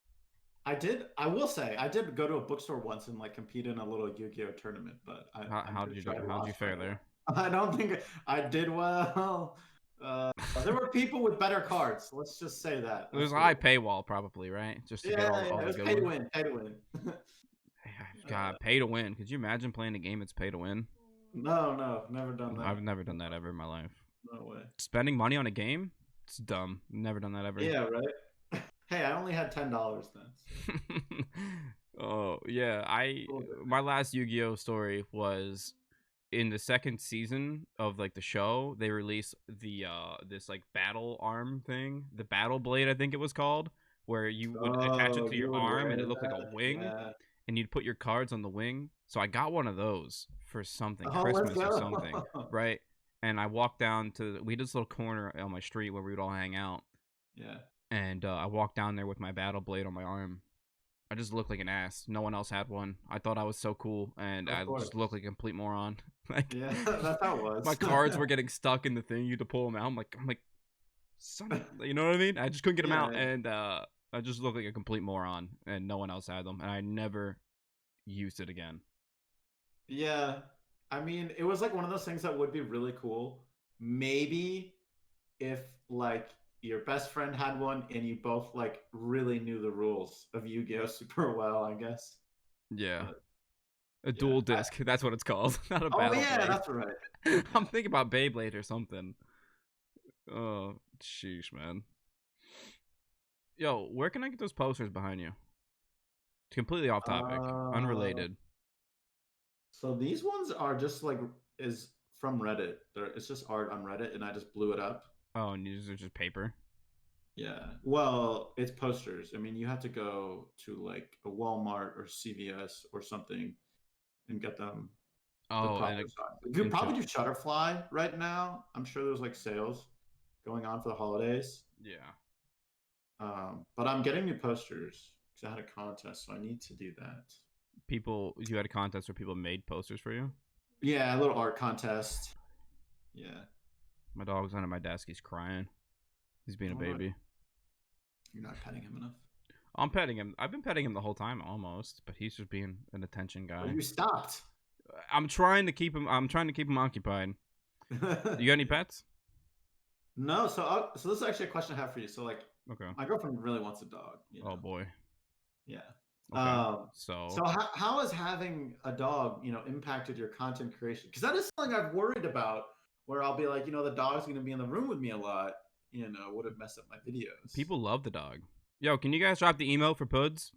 I did. I will say I did go to a bookstore once and like compete in a little Yu-Gi-Oh tournament, but I'm How did pretty you sure do? I How did you lost right fare away. there? I don't think I did well. There were people with better cards. Let's just say that. It was Let's a put it. high paywall, probably, right? Just to get Yeah, all yeah. It the was good pay to ones. win. Pay to win. God, pay to win. Could you imagine playing a game that's pay to win? No, no, never done I've that. never done that ever in my life. No way. Spending money on a game? It's dumb. Never done that ever. Yeah, right. Hey, I only had $10 then. So. Oh yeah, I Cool. my last Yu-Gi-Oh story was in the second season of like the show. They released the this like battle arm thing, the battle blade, I think it was called, where you would attach it Oh, to your you would arm wear and it looked like a that? wing, Yeah. and you'd put your cards on the wing. So I got one of those for something, Oh, let's Christmas or go. something, right? And I walked down to we had this little corner on my street where we would all hang out, Yeah. and I walked down there with my battle blade on my arm. I just looked like an ass. No one else had one. I thought I was so cool, and Of I course. just looked like a complete moron. Like, Yeah, that's how it was. my cards were getting stuck in the thing. You had to pull them out. I'm like, son, you know what I mean? I just couldn't get them Yeah, out, yeah. and I just looked like a complete moron, and no one else had them, and I never used it again. Yeah. I mean, it was like one of those things that would be really cool. Maybe if like your best friend had one and you both like really knew the rules of Yu-Gi-Oh super well, I guess. Yeah, But a yeah. dual disc. That's what it's called, not a Oh battle yeah, blade. that's right. I'm thinking about Beyblade or something. Oh, sheesh, man. Yo, where can I get those posters behind you? Completely off topic, Uh, unrelated. so these ones are just like is from Reddit. It's just art on Reddit, and I just blew it up. Oh, and these are just paper. Yeah. Well, it's posters. I mean, you have to go to like a Walmart or CVS or something and get them the Oh, proper size. You could and probably do Shutterfly right now. I'm sure there's like sales going on for the holidays. yeah. But I'm getting new posters because I had a contest, so I need to do that. You had a contest where people made posters for you? Yeah, a little art contest. Yeah. My dog's under my desk. He's crying. He's being a All right. baby. You're not petting him enough. I'm petting him. I've been petting him the whole time almost, but he's just being an attention Oh, guy. you stopped. I'm trying to keep him occupied. You got any pets? No, so this is actually a question I have for you. So like, Okay. my girlfriend really wants a dog. You know? Oh boy. Yeah. Okay. So how has having a dog, impacted your content creation? Because that is something I've worried about. Where I'll be like, the dog's going to be in the room with me a lot. Would it mess up my videos? people love the dog. Yo, can you guys drop the email for Puds?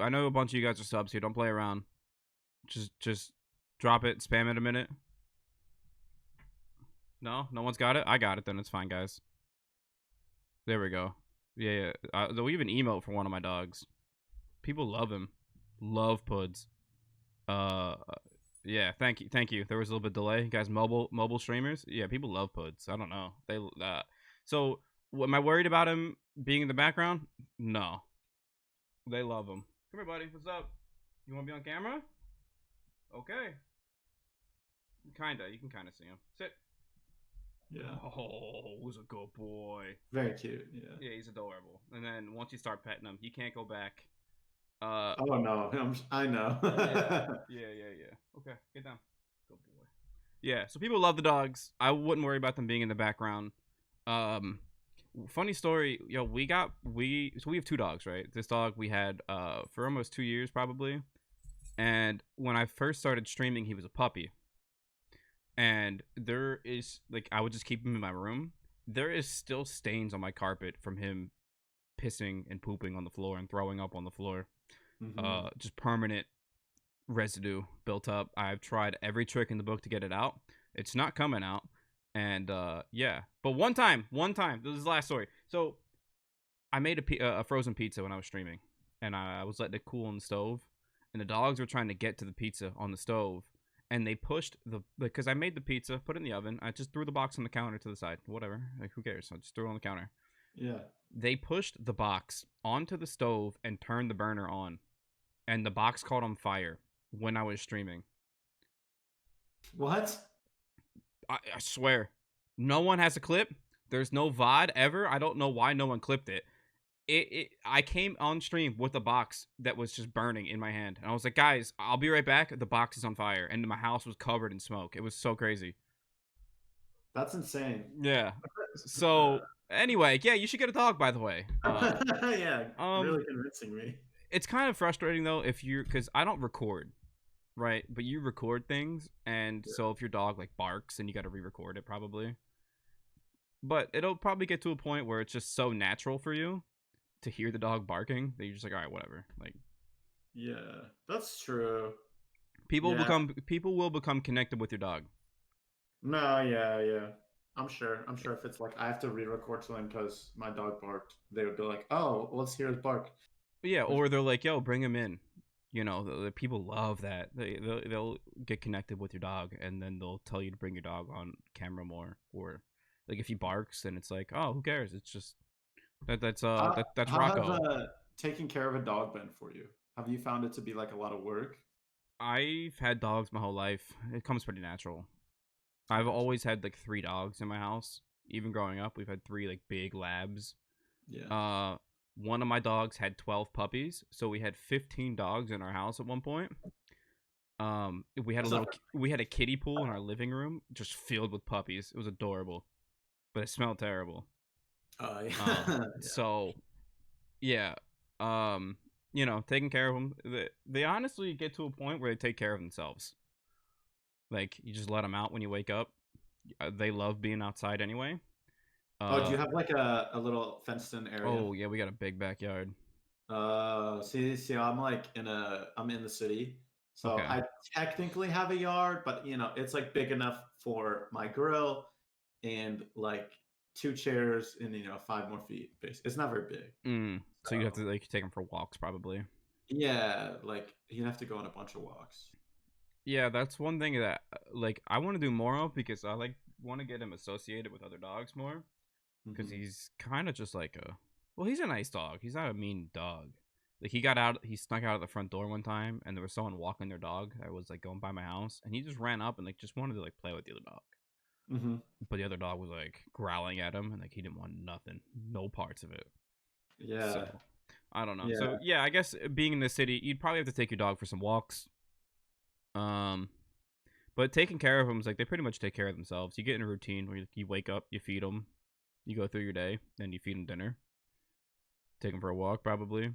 I know a bunch of you guys are subs here. Don't play around. Just drop it. Spam it a minute. No one's got it. I got it. Then it's fine, guys. There we go. Yeah. They'll even emote for one of my dogs. People love him. Love Puds. Yeah. Thank you. There was a little bit of delay, guys. Mobile streamers. Yeah, people love Puds. I don't know. So am I worried about him being in the background? No. They love him. Come here, buddy. What's up? You want to be on camera? Okay. Kinda. You can kind of see him. Sit. Yeah. Oh, who's a good boy. Very cute. Yeah. Yeah, he's adorable. And then once you start petting him, you can't go back. Oh no, I know. Yeah. Okay, get down. Good boy. Yeah, so people love the dogs. I wouldn't worry about them being in the background. Funny story, yo, we have two dogs, right? This dog we had for almost 2 years probably. And when I first started streaming, he was a puppy. And there is like I would just keep him in my room. There is still stains on my carpet from him pissing and pooping on the floor and throwing up on the floor. Mm-hmm. Just permanent residue built up. I've tried every trick in the book to get it out. It's not coming out. And yeah, but one time, this is the last story. So I made a frozen pizza when I was streaming, and I was letting it cool on the stove, and the dogs were trying to get to the pizza on the stove, and they pushed because I made the pizza, put it in the oven. I just threw the box on the counter to the side. Whatever, like who cares? I just threw it on the counter. Yeah. They pushed the box onto the stove and turned the burner on, and the box caught on fire when I was streaming. What? I swear, no one has a clip. There's no VOD ever. I don't know why no one clipped it. I came on stream with a box that was just burning in my hand, and I was like, guys, I'll be right back. The box is on fire, and my house was covered in smoke. It was so crazy. That's insane. Yeah. So anyway, yeah, you should get a dog, by the way. Yeah, really convincing me. It's kind of frustrating though because I don't record, right? But you record things, and so if your dog like barks, and you got to re-record it probably. But it'll probably get to a point where it's just so natural for you to hear the dog barking that you're just like, all right, whatever. Like, yeah, that's true. people will become connected with your dog. No, yeah. I'm sure if it's like I have to re-record something because my dog barked, they would be like, "Oh, let's hear his bark." Yeah, or they're like, "Yo, bring him in." You know, the people love that. They'll get connected with your dog, and then they'll tell you to bring your dog on camera more. Or like if he barks, then it's like, "Oh, who cares?" It's just that's how Rocco. have taking care of a dog been for you? Have you found it to be like a lot of work? I've had dogs my whole life. It comes pretty natural. I've always had like 3 dogs in my house. Even growing up, we've had 3 like big labs. Yeah. One of my dogs had 12 puppies, so we had 15 dogs in our house at one point. We had a kiddie pool in our living room, just filled with puppies. It was adorable, but it smelled terrible. Yeah. Yeah. So, yeah. Taking care of them. They honestly get to a point where they take care of themselves. Like, you just let them out when you wake up. They love being outside anyway. Do you have like a little fenced-in area? Oh yeah, we got a big backyard. See, I'm in the city, so Okay. I technically have a yard, but it's like big enough for my grill and like 2 chairs and 5 more feet. It's not very big. So you have to like take him for walks probably. Yeah, like you'd have to go on a bunch of walks. Yeah, that's one thing that like I want to do more of because I like want to get him associated with other dogs more because he's kind of just like he's a nice dog. He's not a mean dog. Like he snuck out of the front door one time and there was someone walking their dog that was like going by my house and he just ran up and like just wanted to like play with the other dog. But the other dog was like growling at him and like he didn't want nothing, no parts of it. Yeah. So, I don't know. Yeah. So yeah, I guess being in the city, you'd probably have to take your dog for some walks. But taking care of them is like they pretty much take care of themselves. You get in a routine where you wake up, you feed them, you go through your day, then you feed them dinner. Take them for a walk, probably.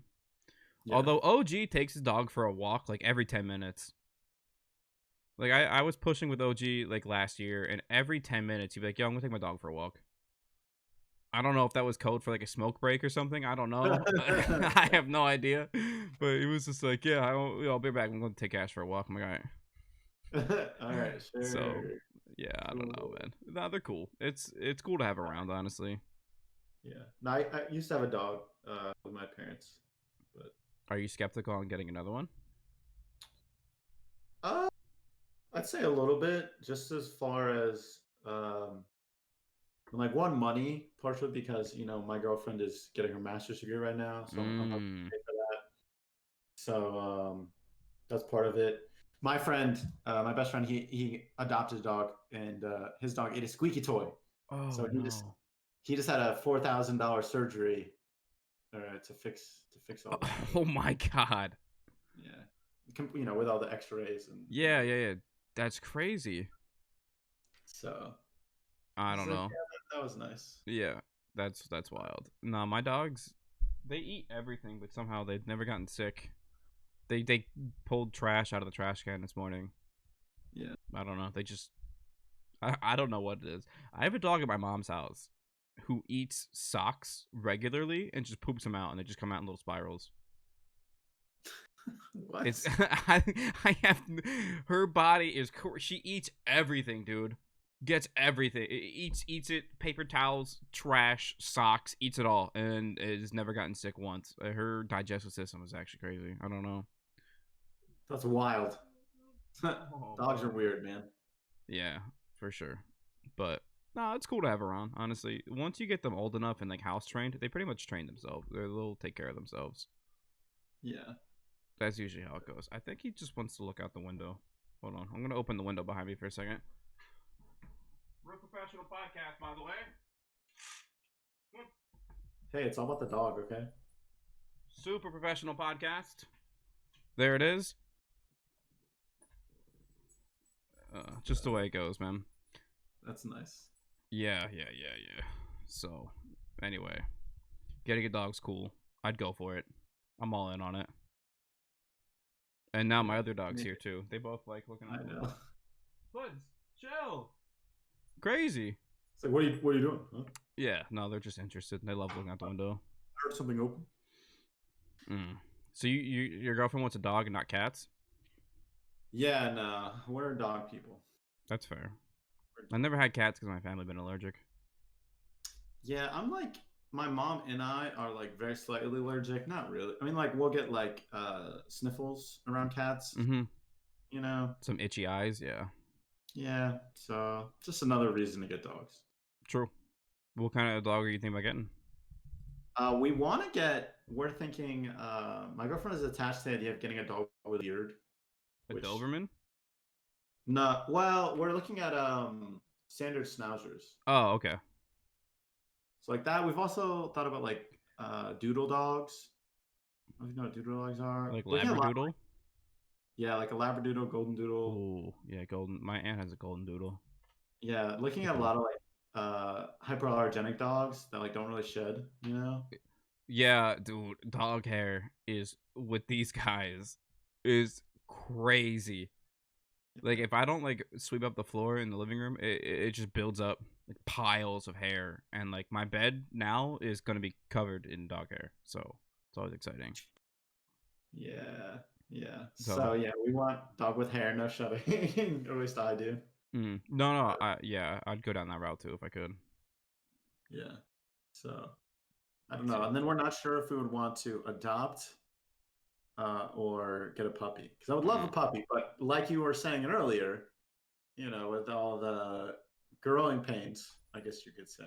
Yeah. Although OG takes his dog for a walk like every 10 minutes. Like I was pushing with OG like last year, and every 10 minutes he'd be like, "Yo, I'm gonna take my dog for a walk." I don't know if that was code for like a smoke break or something. I don't know. I have no idea. But it was just like, yeah, I'll be back. I'm going to take Ash for a walk. I'm like, all right. All right, sure. So, yeah, I don't know, man. No, they're cool. It's cool to have around, honestly. Yeah. No, I used to have a dog with my parents. But are you skeptical on getting another one? I'd say a little bit, just as far as like money, partially because my girlfriend is getting her master's degree right now, so I'm not pay for that. So that's part of it. My friend, my best friend, he adopted a dog, and his dog ate a squeaky toy. Oh, so he just had a $4,000 surgery to fix all that. Oh my god. Yeah, with all the X-rays and. Yeah. That's crazy. So. I don't know. Yeah, that was nice. Yeah, that's wild. No, my dogs, they eat everything, but somehow they've never gotten sick. They pulled trash out of the trash can this morning. Yeah. I don't know. They just, I don't know what it is. I have a dog at my mom's house who eats socks regularly and just poops them out, and they just come out in little spirals. What? It's I have her body is she eats everything, dude. Gets everything. Eats it. Paper towels, trash, socks. Eats it all, and has never gotten sick once. Her digestive system is actually crazy. I don't know. That's wild. Dogs are weird, man. Yeah, for sure. But no, it's cool to have around. Honestly, once you get them old enough and like house trained, they pretty much train themselves. They'll take care of themselves. Yeah, that's usually how it goes. I think he just wants to look out the window. Hold on, I'm gonna open the window behind me for a second. Real professional podcast, by the way. Hey, it's all about the dog, okay? Super professional podcast. There it is. Just the way it goes, man. That's nice. Yeah. So, anyway, getting a dog's cool. I'd go for it. I'm all in on it. And now my other dog's here too. They both like looking at me. I know. Buds, chill. Crazy. It's like, what are you doing? Huh? Yeah, no, they're just interested. They love looking out the window. I heard something open. So your girlfriend wants a dog and not cats? Yeah, no, we're dog people. That's fair. I never had cats because my family been allergic. Yeah, I'm like, my mom and I are like very slightly allergic. Not really. I mean, like we'll get like sniffles around cats. Some itchy eyes. Yeah. Yeah, so just another reason to get dogs. True. What kind of dog are you thinking about getting? We're thinking, my girlfriend is attached to the idea of getting a dog with a beard. A Doberman? No, well, we're looking at standard schnauzers. Oh, okay. So like that, we've also thought about like doodle dogs. I don't know what doodle dogs are. Like Labradoodle? Yeah, like a Labradoodle, Golden Doodle. Oh, yeah, golden. My aunt has a Golden Doodle. Yeah, looking at a lot of like hyperallergenic dogs that like don't really shed, Yeah, dude, dog hair is with these guys is crazy. Like if I don't like sweep up the floor in the living room, it just builds up like piles of hair, and like my bed now is gonna be covered in dog hair, so it's always exciting. Yeah. So yeah, we want dog with hair, no shedding. At least I do. No, I'd go down that route too if I could. Yeah. So I don't know. And then we're not sure if we would want to adopt or get a puppy. Because I would love a puppy, but like you were saying earlier, with all the growing pains, I guess you could say.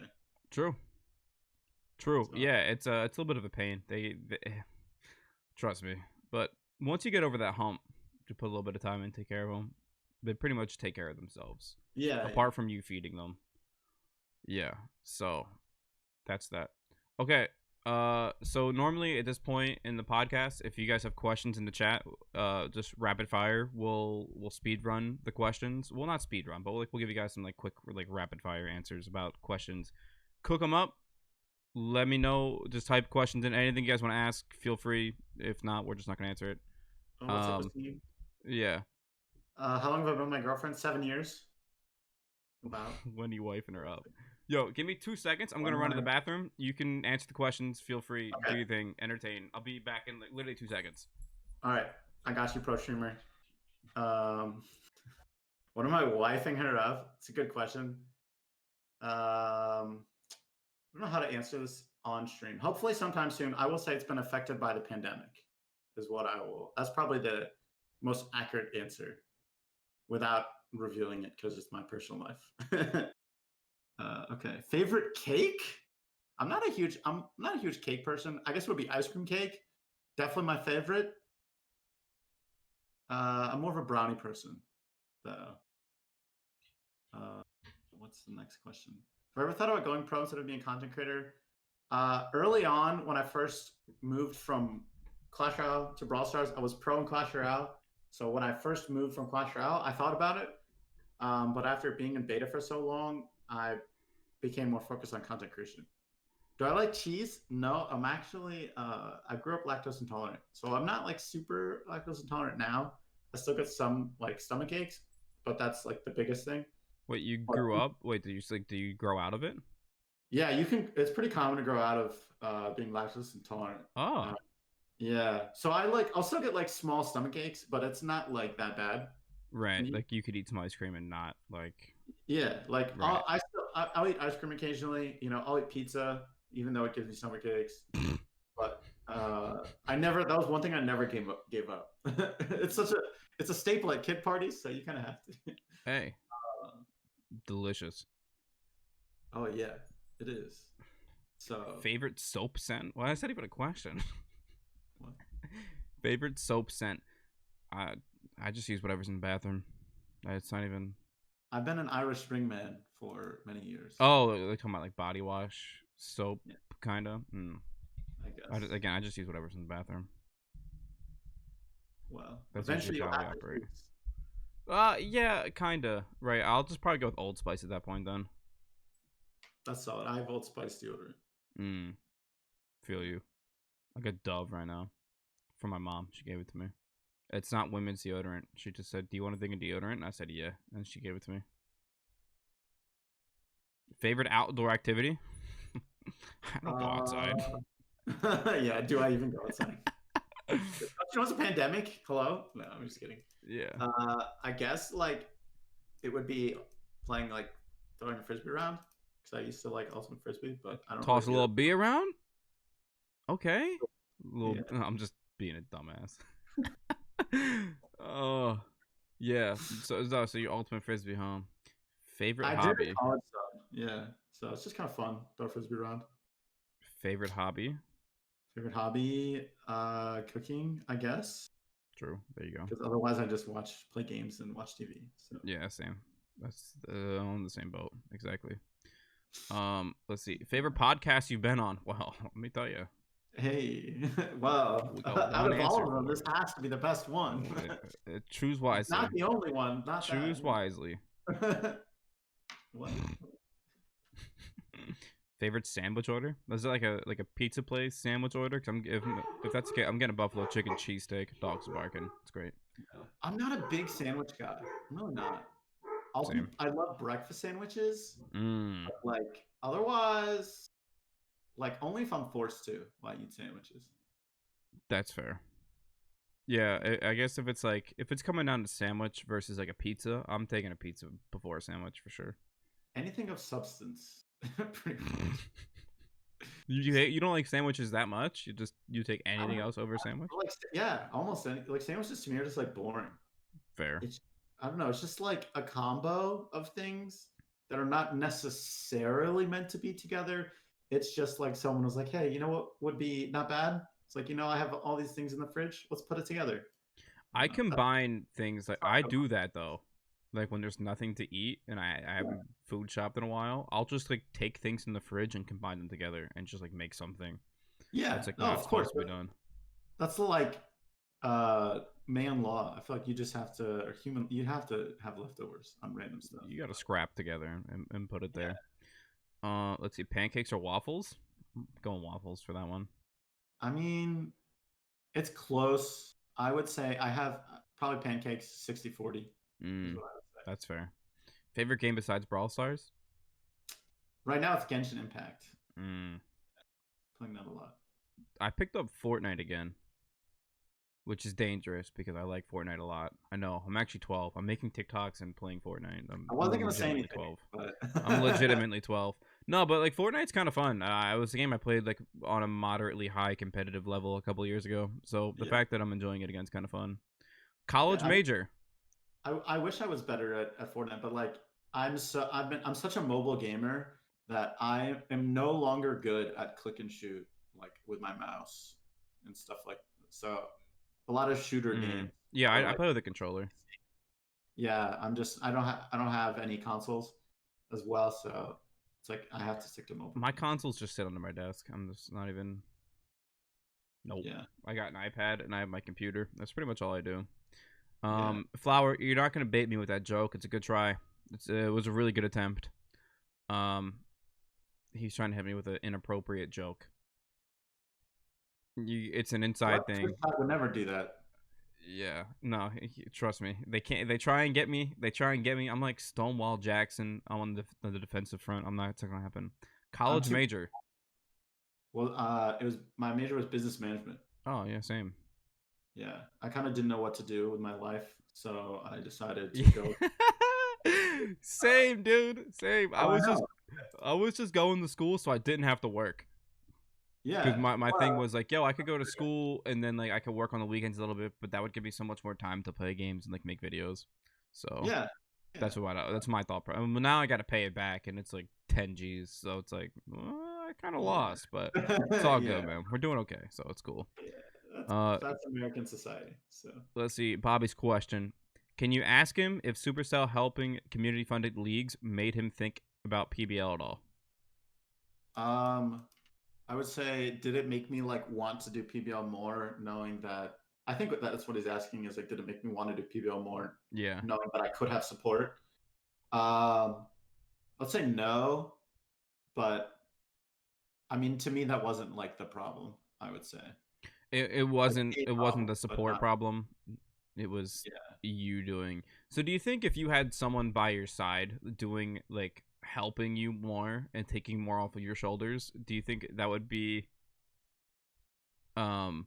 True. So. Yeah, it's a little bit of a pain. They trust me. But once you get over that hump, to put a little bit of time and take care of them, they pretty much take care of themselves. Yeah. Apart from you feeding them. Yeah. So that's that. Okay. So normally at this point in the podcast, if you guys have questions in the chat, just rapid fire. We'll speed run the questions. Well, not speed run, but we'll give you guys some like quick like rapid fire answers about questions. Cook them up. Let me know. Just type questions in. Anything you guys want to ask, feel free. If not, we're just not gonna answer it. What's up with you? Yeah. How long have I been with my girlfriend? 7 years. About. When are you wifing her up? Yo, give me 2 seconds. I'm gonna run to the bathroom. You can answer the questions. Feel free. Okay. Do your thing. Entertain. I'll be back in like literally 2 seconds. All right. I got you, pro streamer. What am I wifing her up? It's a good question. I don't know how to answer this on stream. Hopefully sometime soon. I will say it's been affected by the pandemic is what I will. That's probably the most accurate answer without revealing it because it's my personal life. Okay. Favorite cake? I'm not a huge cake person. I guess it would be ice cream cake. Definitely my favorite. I'm more of a brownie person, though. What's the next question? Have I ever thought about going pro instead of being a content creator? Early on, when I first moved from Clash Royale to Brawl Stars, I was pro in Clash Royale. So when I first moved from Clash Royale, I thought about it. But after being in beta for so long, I became more focused on content creation. Do I like cheese? No, I'm actually, I grew up lactose intolerant. So I'm not like super lactose intolerant now. I still get some like stomach aches, but that's like the biggest thing. Wait, you grew up? Wait, do you grow out of it? Yeah, you can. It's pretty common to grow out of being lactose intolerant. Oh. Yeah. So I'll still get like small stomach aches, but it's not like that bad. Right. Like you could eat some ice cream and not like. Yeah. Like right. I'll eat ice cream occasionally. I'll eat pizza, even though it gives me stomach aches. But that was one thing I never gave up. It's a staple at kid parties, so you kind of have to. Hey. Delicious. Oh yeah, it is. So favorite soap scent? Why is that even a question? What? Favorite soap scent? I just use whatever's in the bathroom. It's not even. I've been an Irish Spring man for many years. Oh, they're talking about like body wash, soap, yeah. kind of. I guess. I just use whatever's in the bathroom. Well, that's eventually how we operate. Yeah, kinda. Right. I'll just probably go with Old Spice at that point then. That's solid. I have Old Spice deodorant. Feel you. I got Dove right now from my mom. She gave it to me. It's not women's deodorant. She just said, "Do you want a thing of deodorant?" And I said, "Yeah," and she gave it to me. Favorite outdoor activity? I don't go outside. Yeah, do I even go outside? It's a pandemic. Hello? No, I'm just kidding. Yeah. I guess like it would be playing like throwing a frisbee around because I used to like ultimate frisbee, but I don't toss a little bee around. Okay. Yeah. I'm just being a dumbass. Oh, yeah. So your ultimate frisbee, huh? Favorite hobby? Did it college stuff. Yeah. So it's just kind of fun. Throw a frisbee around. Favorite hobby? Favorite hobby? Cooking, I guess. True. There you go. Because otherwise, I just play games and watch TV. So. Yeah, same. That's on the same boat. Exactly. Let's see. Favorite podcast you've been on? Well, let me tell you. Hey, well, out of all of them, this has to be the best one. Choose wisely. Not the only one. Not choose wisely. What? Favorite sandwich order? Is it like a pizza place sandwich order? Cause if that's okay, I'm getting a buffalo chicken cheesesteak. Dogs barking. It's great. I'm not a big sandwich guy. I'm really not. I love breakfast sandwiches. Like otherwise, like only if I'm forced to, I eat sandwiches. That's fair. Yeah, I guess if it's coming down to sandwich versus like a pizza, I'm taking a pizza before a sandwich for sure. Anything of substance Pretty much. You don't like sandwiches that much? You take anything else over a sandwich? Like, yeah, almost any, like sandwiches to me are just like boring. Fair. It's I don't know. It's just like a combo of things that are not necessarily meant to be together. It's just like someone was like, "Hey, you know what would be not bad?" It's like, I have all these things in the fridge. Let's put it together. I That's combine things like I do that though. Like when there's nothing to eat and I haven't food shopped in a while, I'll just like take things in the fridge and combine them together and just like make something. yeah. That's like No, not of course. supposed to be done. That's the like man law. I feel like you just have to, or human, you have to have leftovers on random stuff. You got to scrap together and put it there. Yeah. Let's see, pancakes or waffles? I'm going waffles for that one. I mean, it's close. I would say I have probably pancakes 60-40. That's fair. Favorite game besides Brawl Stars? Right now it's Genshin Impact. Mm. Playing that a lot. I picked up Fortnite again, which is dangerous because I like Fortnite a lot. I know. I'm actually 12. I'm making TikToks and playing Fortnite. I wasn't going to say anything. 12. But... I'm legitimately 12. No, but like Fortnite's kind of fun. It was a game I played like on a moderately high competitive level a couple years ago. So the fact that I'm enjoying it again is kind of fun. College major. I wish I was better at Fortnite, but like I'm such a mobile gamer that I am no longer good at click and shoot like with my mouse and stuff like that. So a lot of shooter games. Yeah, I play with a controller. Yeah, I don't have any consoles as well, so it's like I have to stick to mobile. My consoles just sit under my desk. I'm just not even. Nope. Yeah. I got an iPad and I have my computer. That's pretty much all I do. Flower, you're not gonna bait me with that joke. It's a good try. It was a really good attempt. He's trying to hit me with an inappropriate joke. It's an inside thing. I would never do that. Yeah, no, trust me. They can't. They try and get me. I'm like Stonewall Jackson. I'm on the defensive front. I'm not. It's not gonna happen. College major. Well, my major was business management. Oh yeah, same. Yeah, I kind of didn't know what to do with my life, so I decided to go. Same, dude. Same. I was just going to school so I didn't have to work. Yeah. Because my thing was like, yo, I could go to school and then like I could work on the weekends a little bit, but that would give me so much more time to play games and like make videos. So yeah. That's my thought process. But now I got to pay it back, and it's like 10 G's. So it's like I kind of lost, but it's all good, man. We're doing okay, so it's cool. Yeah, that's American society. So let's see Bobby's question. Can you ask him if Supercell helping community-funded leagues made him think about PBL at all? I would say, did it make me like want to do PBL more, knowing that I think that's what he's asking is like, did it make me want to do PBL more? Yeah. Knowing that I could have support. Let's say no, but I mean, to me, that wasn't like the problem. I would say it wasn't the support problem. It was you doing. So do you think if you had someone by your side doing like helping you more and taking more off of your shoulders, do you think that would be like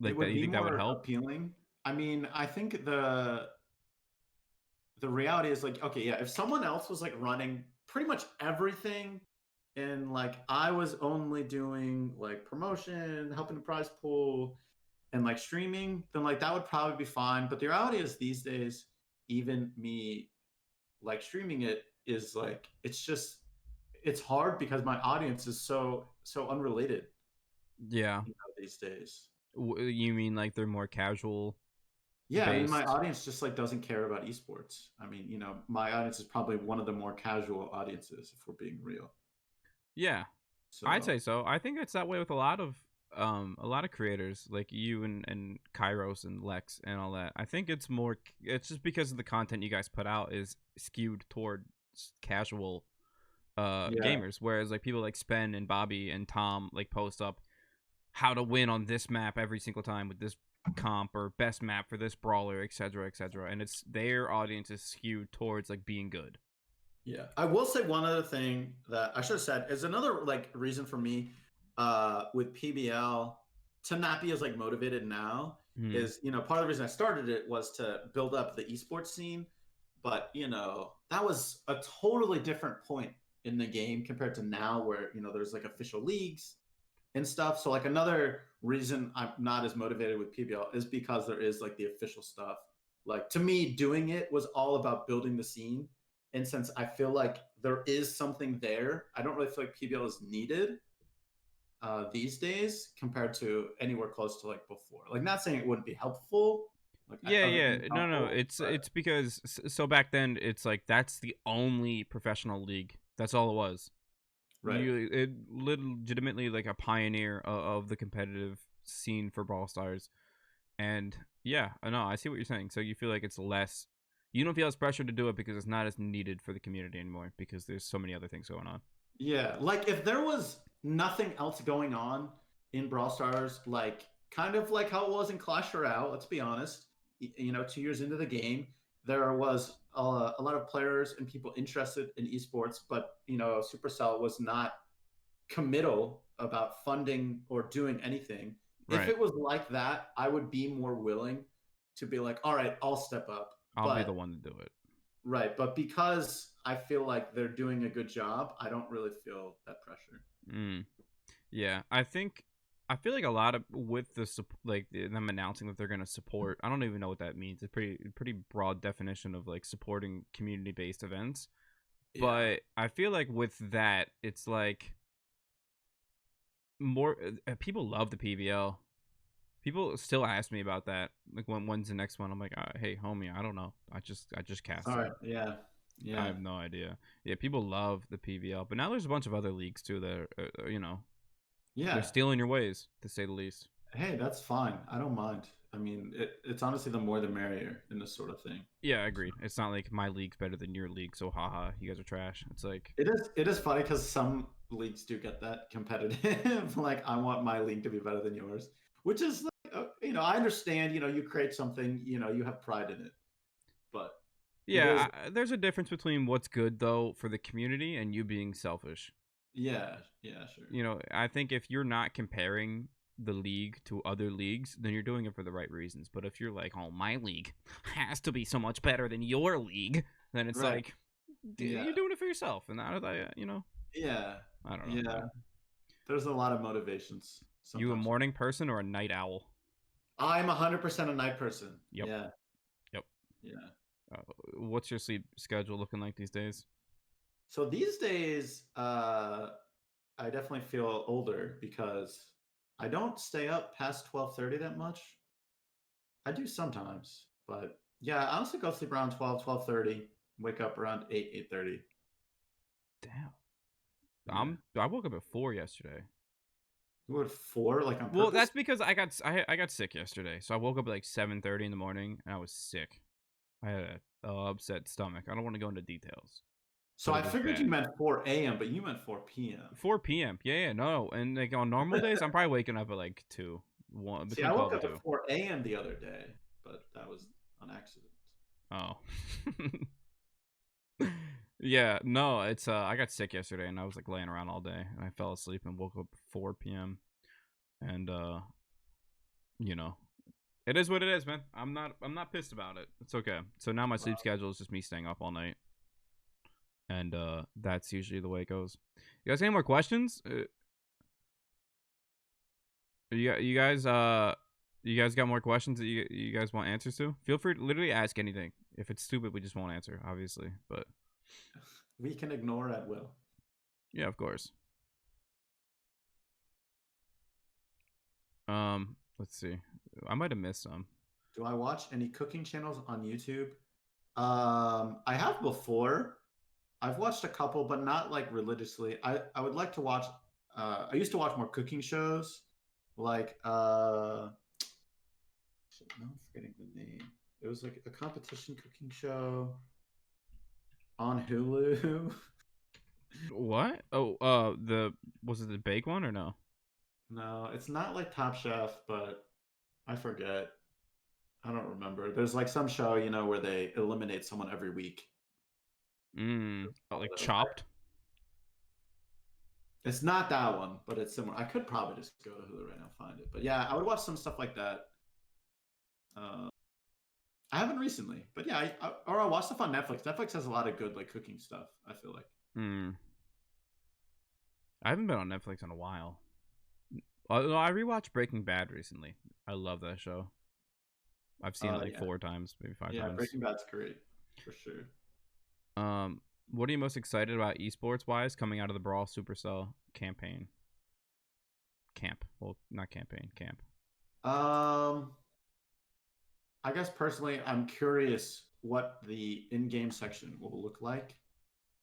that? You think that would help? Appealing. I mean, I think the reality is like, okay, yeah, if someone else was like running pretty much everything and like I was only doing like promotion, helping the prize pool and like streaming, then like that would probably be fine. But the reality is these days, even me like streaming it is like, it's hard because my audience is so unrelated. Yeah. These days. You mean like they're more casual? Yeah, I mean, my audience just like doesn't care about esports. I mean, my audience is probably one of the more casual audiences, if we're being real. Yeah, so, I'd say so. I think it's that way with a lot of creators like you and Kairos and Lex and all that. I think it's just because of the content you guys put out is skewed toward casual gamers, whereas like people like Spen and Bobby and Tom like post up how to win on this map every single time with this comp or best map for this brawler, etc., and it's their audience is skewed towards like being good. Yeah, I will say one other thing that I should have said is another like reason for me with PBL to not be as like motivated now is part of the reason I started it was to build up the esports scene, but that was a totally different point in the game compared to now where, there's like official leagues and stuff. So like another reason I'm not as motivated with PBL is because there is like the official stuff. Like to me, doing it was all about building the scene. And since I feel like there is something there, I don't really feel like PBL is needed these days compared to anywhere close to like before. Like not saying it wouldn't be helpful. Like other Yeah. things No. helpful, but It's because so back then it's like that's the only professional league. That's all it was. right. It legitimately like a pioneer of the competitive scene for Brawl Stars. And yeah, I know I see what you're saying. So you feel like it's less. You don't feel as pressure to do it because it's not as needed for the community anymore because there's so many other things going on. Yeah, like if there was nothing else going on in Brawl Stars, like kind of like how it was in Clash Royale, let's be honest, 2 years into the game, there was a lot of players and people interested in esports, but Supercell was not committal about funding or doing anything. If Right. it was like that, I would be more willing to be like, all right, I'll step up. I'll be the But one to do it. right, but because I feel like they're doing a good job, I don't really feel that pressure. Mm. Yeah, I feel like a lot of with the like them announcing that they're going to support. I don't even know what that means. It's pretty broad definition of like supporting community based events. Yeah. But I feel like with that, it's like more people love the PVL. People still ask me about that. Like when's the next one? I'm like, hey, homie, I don't know. I just cast All it. right. Yeah. I Yeah. have no idea. Yeah, people love the PVL, but now there's a bunch of other leagues too that they're Yeah. stealing your ways to say the least. Hey, that's fine. I don't mind. I mean, it's honestly the more the merrier in this sort of thing. Yeah, agreed. It's not like my league's better than your league, so haha, you guys are trash. It's like, It is funny because some leagues do get that competitive. Like, I want my league to be better than yours, which is like, I understand. You create something. You have pride in it, but it is. yeah, there's a difference between what's good though for the community and you being selfish. Yeah. Yeah. Sure. I think if you're not comparing the league to other leagues, then you're doing it for the right reasons. But if you're like, oh, my league has to be so much better than your league, then it's Right. like, Yeah. you're doing it for yourself. And Yeah. I don't know, Yeah. man. There's a lot of motivations You a sometimes. morning person or a night owl? I'm 100% a night person. Yep. Yeah. Yep. Yeah. What's your sleep schedule looking like these days? So these days, I definitely feel older because I don't stay up past 12:30 that much. I do sometimes, but yeah, I also go sleep around 12:30, wake up around 8:30. Damn. Yeah. I woke up at 4 yesterday. You were at 4, like on Well, purpose? that's because I got sick yesterday. So I woke up at like 7:30 in the morning and I was sick. I had a upset stomach. I don't want to go into details, So but I it was figured you bad. meant 4 a.m., but you meant 4 p.m. 4 p.m. Yeah, no. And like on normal days, I'm probably waking up at like 2, 1, See, between I 12 woke and up 2. at 4 a.m. the other day, but that was on accident. Oh. Yeah, no, it's I got sick yesterday and I was like laying around all day and I fell asleep and woke up 4 p.m. and you know, it is what it is, man. I'm not pissed about it. It's okay. So now my sleep schedule is just me staying up all night. And that's usually the way it goes. You guys got any more questions? You guys got more questions that you guys want answers to? Feel free to literally ask anything. If it's stupid, we just won't answer, obviously. But We can ignore at will. yeah, of course. Let's see. I might have missed some. Do I watch any cooking channels on YouTube? I have before. I've watched a couple, but not like religiously. I would like to watch. I used to watch more cooking shows, like no, I'm forgetting the name. It was like a competition cooking show on Hulu. What? Oh, was it the bake one or no? No, it's not like Top Chef, but I forget. I don't remember. There's like some show, where they eliminate someone every week. Like Chopped. It's not that one, but it's similar. I could probably just go to Hulu right now and find it. But yeah, I would watch some stuff like that. I haven't recently, but yeah, or I'll watch stuff on Netflix. Netflix has a lot of good like cooking stuff. I feel like. I haven't been on Netflix in a while. I rewatched Breaking Bad recently. I love that show. I've seen it like Yeah, 4 times, maybe five yeah. times. Breaking Bad's great for sure. Um, what are you most excited about esports wise coming out of the Brawl Supercell campaign? Camp. Well, not campaign. Camp. Um, I guess personally, I'm curious what the in-game section will look like.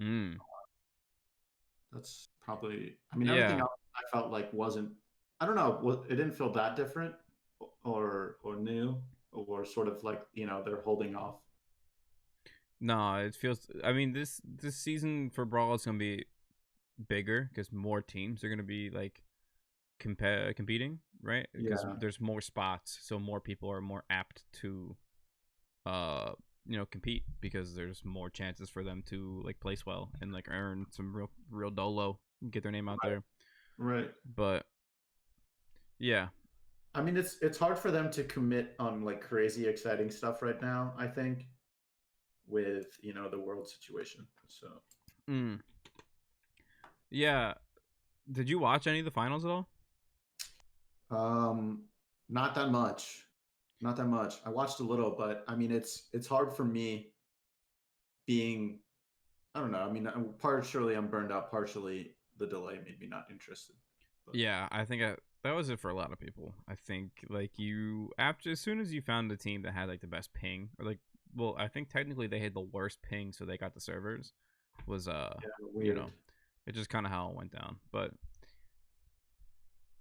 Mm. That's probably. I mean, everything Yeah. else I felt like wasn't. I don't know. It didn't feel that different, or new, or sort of like they're holding off. No, it feels. I mean, this season for Brawl is gonna be bigger because more teams are gonna be like competing, right? Because Yeah. there's more spots, so more people are more apt to compete because there's more chances for them to like place well and like earn some real dolo and get their name out there. Right. But yeah. I mean, it's hard for them to commit on like crazy exciting stuff right now, I think, with the world situation. So Mm. Yeah. Did you watch any of the finals at all? not that much. Not that much. I watched a little, but I mean it's hard for me being I don't know. I mean, partially I'm burned out, partially the delay made me not interested. But Yeah, I think that was it for a lot of people. I think like you after as soon as you found a team that had like the best ping or like well, I think technically they had the worst ping, so they got the servers. Was yeah, you weird. know, it's just kind of how it went down. But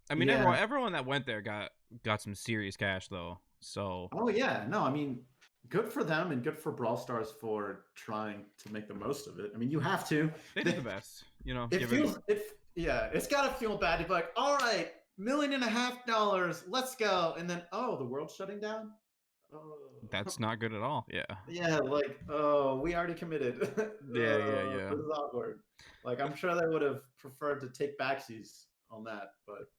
I mean, Yeah. everyone that went there got some serious cash though. So Oh yeah. No, I mean, good for them and good for Brawl Stars for trying to make the most of it. I mean, you have to. they did the best, It given feels yeah, it's gotta feel bad to be like, all right, $1.5 million, let's go. And then the world's shutting down. Oh. that's not good at all. Yeah. Yeah, like, we already committed. Yeah. This is awkward. Like, I'm sure they would have preferred to take backsies on that, but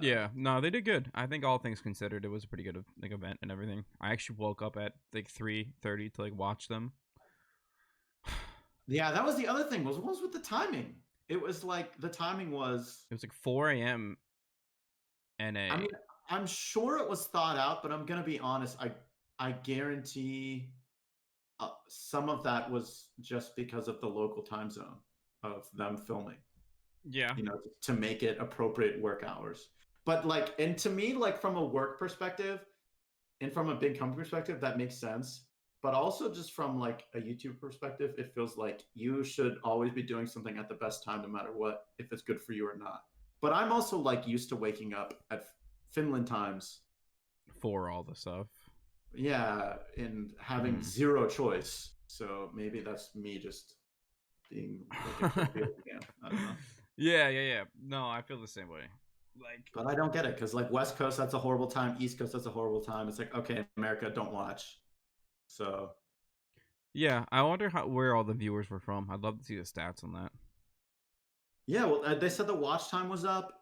Yeah, no, they did good. I think all things considered, it was a pretty good like event and everything. I actually woke up at like 3:30 to like watch them. yeah, that was the other thing. Was what was with the timing? It was like the timing was. It was like 4 a.m. NA. I mean, I'm sure it was thought out, but I'm gonna be honest. I guarantee some of that was just because of the local time zone of them filming. Yeah. To make it appropriate work hours. But like, and to me, like from a work perspective and from a big company perspective, that makes sense. But also just from like a YouTube perspective, it feels like you should always be doing something at the best time, no matter what, if it's good for you or not. But I'm also like used to waking up at Finland times. For all the stuff. Yeah, and having zero choice. So maybe that's me just being like a field again. I don't know. Yeah. No, I feel the same way. Like, but I don't get it because like West Coast, that's a horrible time. East Coast, that's a horrible time. It's like, okay, America, don't watch. So yeah, I wonder where all the viewers were from. I'd love to see the stats on that. yeah, well, they said the watch time was up,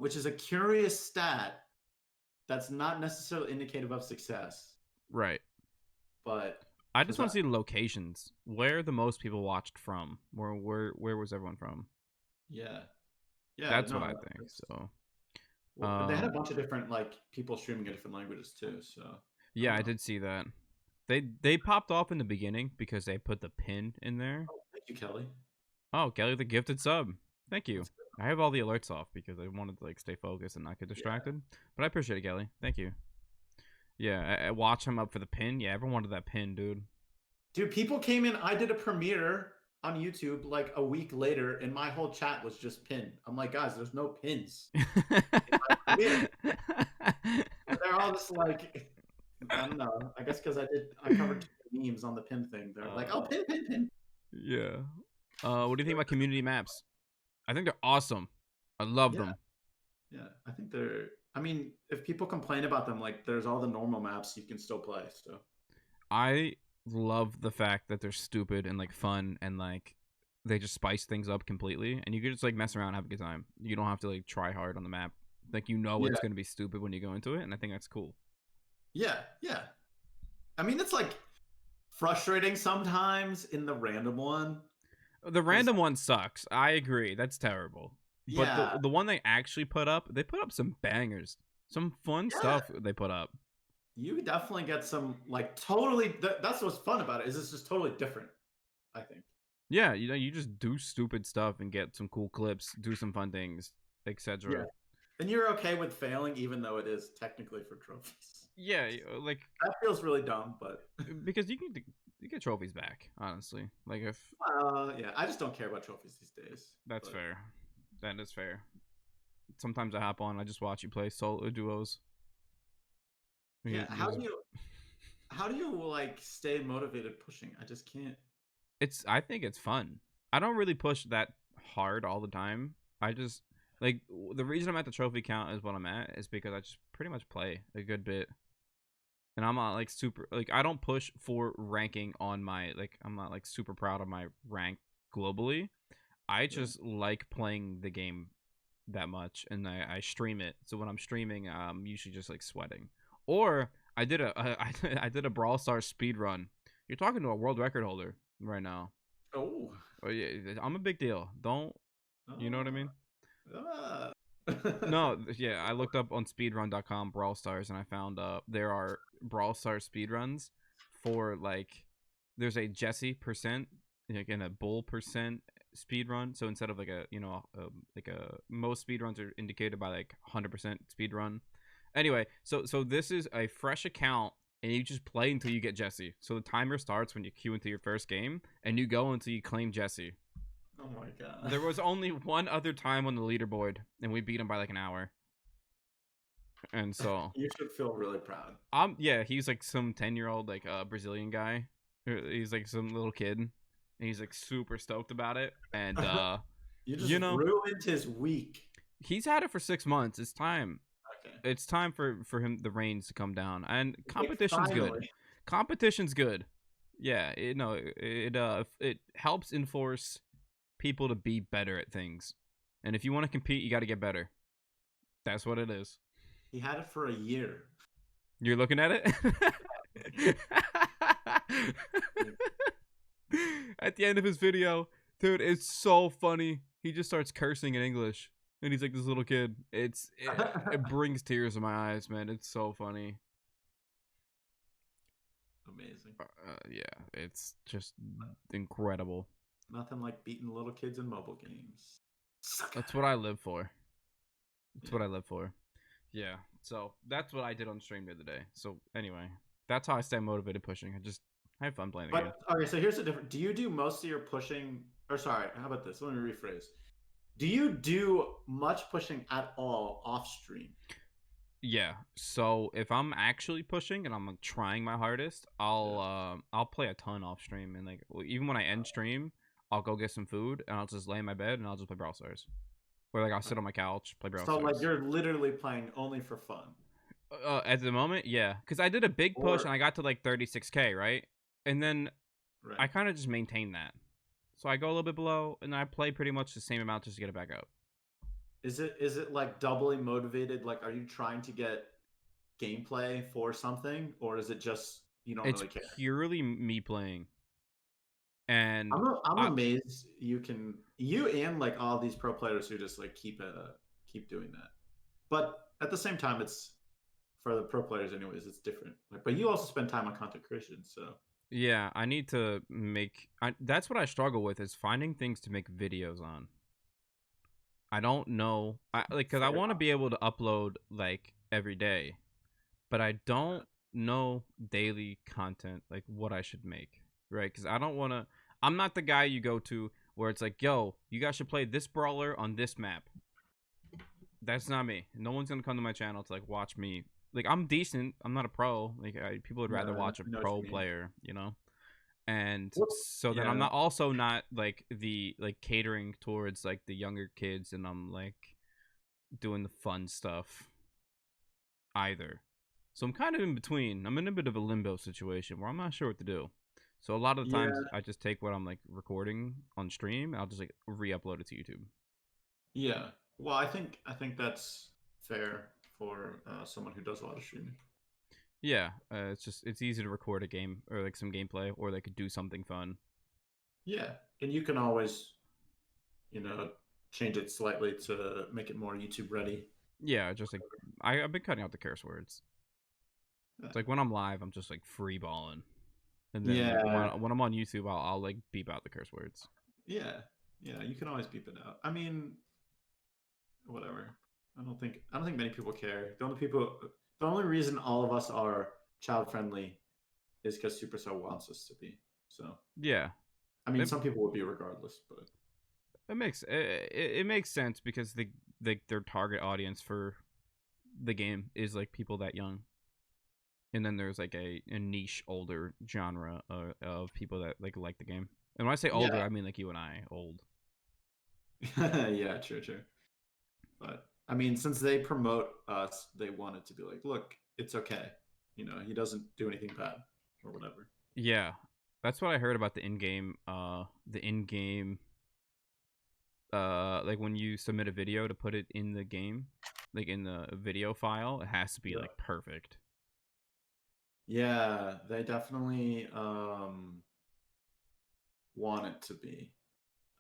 which is a curious stat. That's not necessarily indicative of success. Right. But I just want to see the locations. Where the most people watched from? Where was everyone from? Yeah. That's what I think. So well, they had a bunch of different like people streaming in different languages too. So yeah, I did see that. They popped off in the beginning because they put the pin in there. Oh, thank you, Kelly. Oh, Kelly the gifted sub. Thank you. I have all the alerts off because I wanted to like stay focused and not get distracted. Yeah. But I appreciate it, Kelly. Thank you. Yeah, I watch him up for the pin. Yeah, everyone wanted that pin, dude. Dude, people came in. I did a premiere on YouTube like a week later, and my whole chat was just pin. I'm like, guys, there's no pins. They're all just like, I don't know. I guess because I covered memes on the pin thing. They're like, oh, pin. Yeah. What do you think about community maps? I think they're awesome. I love them. Yeah, I think they're. I mean, if people complain about them, like there's all the normal maps you can still play. So I love the fact that they're stupid and like fun and like they just spice things up completely, and you can just like mess around and have a good time. You don't have to like try hard on the map. Like it's gonna be stupid when you go into it, and I think that's cool. Yeah. I mean, it's like frustrating sometimes in the random one. The 'Cause, random one sucks. I agree. That's terrible. But yeah, the one they actually put up, they put up some bangers. Some fun yeah, stuff they put up. you definitely get some like totally. That's what's fun about it. Is it's just totally different. I think. Yeah, you just do stupid stuff and get some cool clips, do some fun things, Yeah, etc. and you're okay with failing, even though it is technically for trophies. Yeah, like That feels really dumb, but because you get trophies back, honestly. Like if yeah, I just don't care about trophies these days. that's But fair. That is fair. Sometimes I hop on, I just watch you play solo duos. yeah, You just how do you like stay motivated pushing? I just can't. I think it's fun. I don't really push that hard all the time. I just like the reason I'm at the trophy count is what I'm at is because I just pretty much play a good bit. And I'm not like super like I don't push for ranking on my like I'm not like super proud of my rank globally. I Yeah. just like playing the game that much and I stream it. So when I'm streaming, I'm usually just like sweating. Or I did I did a Brawl Stars speed run. You're talking to a world record holder right now. Oh. Oh yeah, I'm a big deal. Don't you know what I Oh. mean? Ah. No, yeah, I looked up on speedrun.com Brawl Stars and I found there are Brawl Stars speedruns for like there's a Jesse percent like in a bull percent speed run. So instead of like like a most speed runs are indicated by like 100% speed run. Anyway, so this is a fresh account and you just play until you get Jesse. So the timer starts when you queue into your first game and you go until you claim Jesse. Oh my god. There was only one other time on the leaderboard and we beat him by like an hour. And so You should feel really proud. yeah, he's like some 10-year-old like Brazilian guy. He's like some little kid and he's like super stoked about it and You just you know, ruined his week. he's had it for 6 months. It's time. Okay. It's time for him the reins to come down. And Like competition's good. finally. Competition's good. Yeah, it helps enforce people to be better at things. And if you want to compete, you got to get better. That's what it is. He had it for a year. You're looking at it? At the end of his video, dude, it's so funny. He just starts cursing in English. And he's like this little kid. It brings tears to my eyes, man. It's so funny. Amazing. Yeah, it's just incredible. Nothing like beating little kids in mobile games. That's what I live for. That's Yeah. what I live for. Yeah. So that's what I did on stream the other day. So anyway, that's how I stay motivated pushing. I have fun playing the game. But okay, so here's the difference. Do you do most of your pushing? Or sorry, how about this? Let me rephrase. Do you do much pushing at all off stream? Yeah. So if I'm actually pushing and I'm like, trying my hardest, I'll play a ton off stream and like even when I end stream, I'll go get some food and I'll just lay in my bed and I'll just play Brawl Stars. Or like I'll sit on my couch, play Brawl So like Stars. you're literally playing only for fun. At the moment, yeah, because I did a big push Or and I got to like 36K, right? And then right. I kind of just maintain that. So I go a little bit below and I play pretty much the same amount just to get it back up. Is it like doubly motivated? Like, are you trying to get gameplay for something, or is it just you don't It's really care? purely me playing. And I'm I, amazed you and like all these pro players who just like keep doing that. But at the same time, it's for the pro players anyways. It's different. Like, but you also spend time on content creation, so yeah, I need to make. That's what I struggle with is finding things to make videos on. I don't know, because I fair. want to be able to upload like every day, but I don't know daily content like what I should make, right? Because I don't want to. I'm not the guy you go to where it's like, yo, you guys should play this brawler on this map. That's not me. No one's gonna come to my channel to like watch me. Like I'm decent. I'm not a pro. Like people would No, rather watch a I know what pro you mean. player, you know. And What? so then I'm Yeah. not also not like the like catering towards like the younger kids, and I'm like doing the fun stuff either. So I'm kind of in between. I'm in a bit of a limbo situation where I'm not sure what to do. So a lot of the Yeah. times I just take what I'm like recording on stream and I'll just like re-upload it to YouTube. Yeah. Well, I think that's fair for someone who does a lot of streaming. Yeah, it's easy to record a game or like some gameplay or they could do something fun. Yeah, and you can always, you know, change it slightly to make it more YouTube ready. Yeah, just like I've been cutting out the curse words. It's like when I'm live, I'm just like free balling, and then like Yeah, when I'm on YouTube, I'll like beep out the curse words. yeah, yeah. You can always beep it out. I mean, whatever. I don't think many people care. The only reason all of us are child friendly is because Supercell wants us to be. So Yeah, I mean, it, some people would be regardless, but it makes sense because their target audience for the game is like people that young, and then there's like a niche older genre of people that like the game. And when I say older, yeah, I mean like you and I, old. yeah, true. But I mean, since they promote us, they want it to be like, look, it's okay. He doesn't do anything bad or whatever. Yeah, that's what I heard about the in-game like when you submit a video to put it in the game, like in the video file, it has to be Yeah. like perfect. Yeah, they definitely want it to be.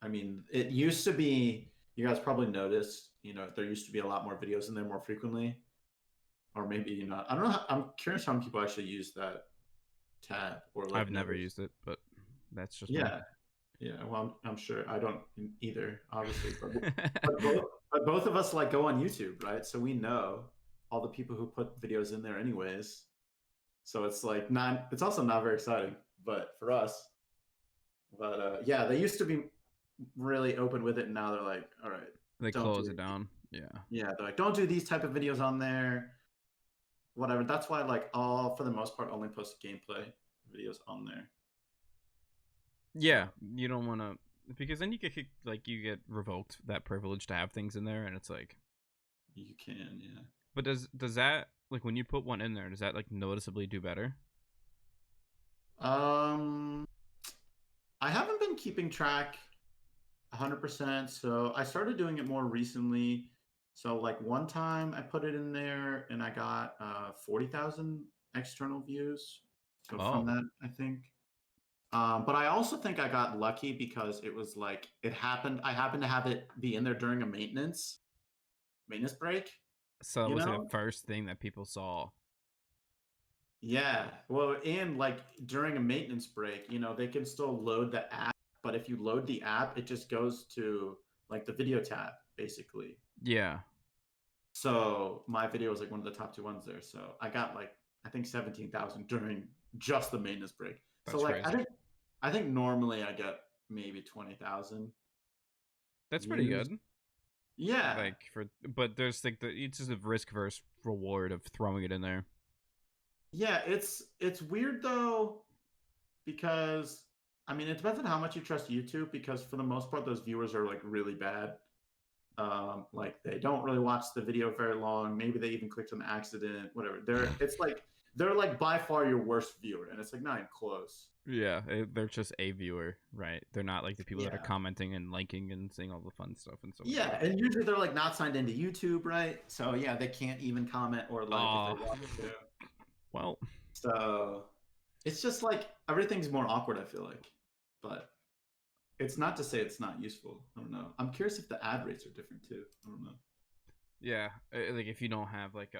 I mean, it used to be, you guys probably noticed, there used to be a lot more videos in there more frequently. Or maybe not. I don't know. I'm curious how many people actually use that tab or like I've never never. used it, but that's just me. Yeah, yeah. Well, I'm sure I don't either, obviously, but both of us like go on YouTube, right? So we know all the people who put videos in there, anyways. So it's like not. It's also not very exciting, but for us. But yeah, they used to be really open with it, and now they're like, all right, They don't do close it it. down. Yeah. Yeah, they're like, don't do these type of videos on there. Whatever. That's why, like, all for the most part, only post gameplay videos on there. Yeah, So you don't want to because then you get like you get revoked that privilege to have things in there, and it's like, you can, yeah. but does that like when you put one in there, does that like noticeably do better? Um, I haven't been keeping track 100%. So I started doing it more recently. So like one time I put it in there and I got 40,000 external views. So from Oh, that, I think. But I also think I got lucky because it was like it happened. I happened to have it be in there during a maintenance break. so that You was like the know, first thing that people saw. Yeah. Well, and like during a maintenance break, they can still load the app, but if you load the app, it just goes to like the video tab, basically. Yeah, So my video was like one of the top two ones there. So I got like I think 17,000 during just the maintenance break. So that's like I crazy. think I think normally I get maybe 20,000 That's pretty views. good. Yeah. Like for, but there's like it's just a risk versus reward of throwing it in there. Yeah, it's weird though because I mean, it depends on how much you trust YouTube because for the most part those viewers are like really bad. Like they don't really watch the video very long. Maybe they even clicked on accident, whatever. They're like by far your worst viewer, and it's like not even close. Yeah, they're just a viewer, right? They're not like the people that are Yeah, commenting and liking and saying all the fun stuff and so yeah, whatnot. and usually they're like not signed into YouTube, right? So yeah, they can't even comment or like if they Oh, wanted to. well, So it's just like everything's more awkward. I feel like, but it's not to say it's not useful. I don't know. I'm curious if the ad rates are different too. I don't know. yeah. Like if you don't have like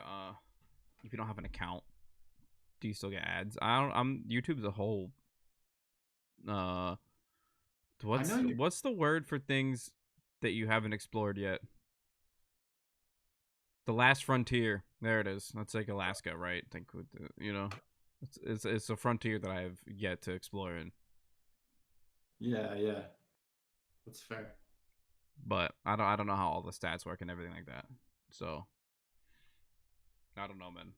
if you don't have an account, do you still get ads? I don't. I'm YouTube's a whole. Uh, I know you. what's the word for things that you haven't explored yet? The last frontier. There it is. That's like Alaska, right? I think with you know, it's a frontier that I have yet to explore in. Yeah, yeah, that's fair. But I don't know how all the stats work and everything like that. So I don't know, man.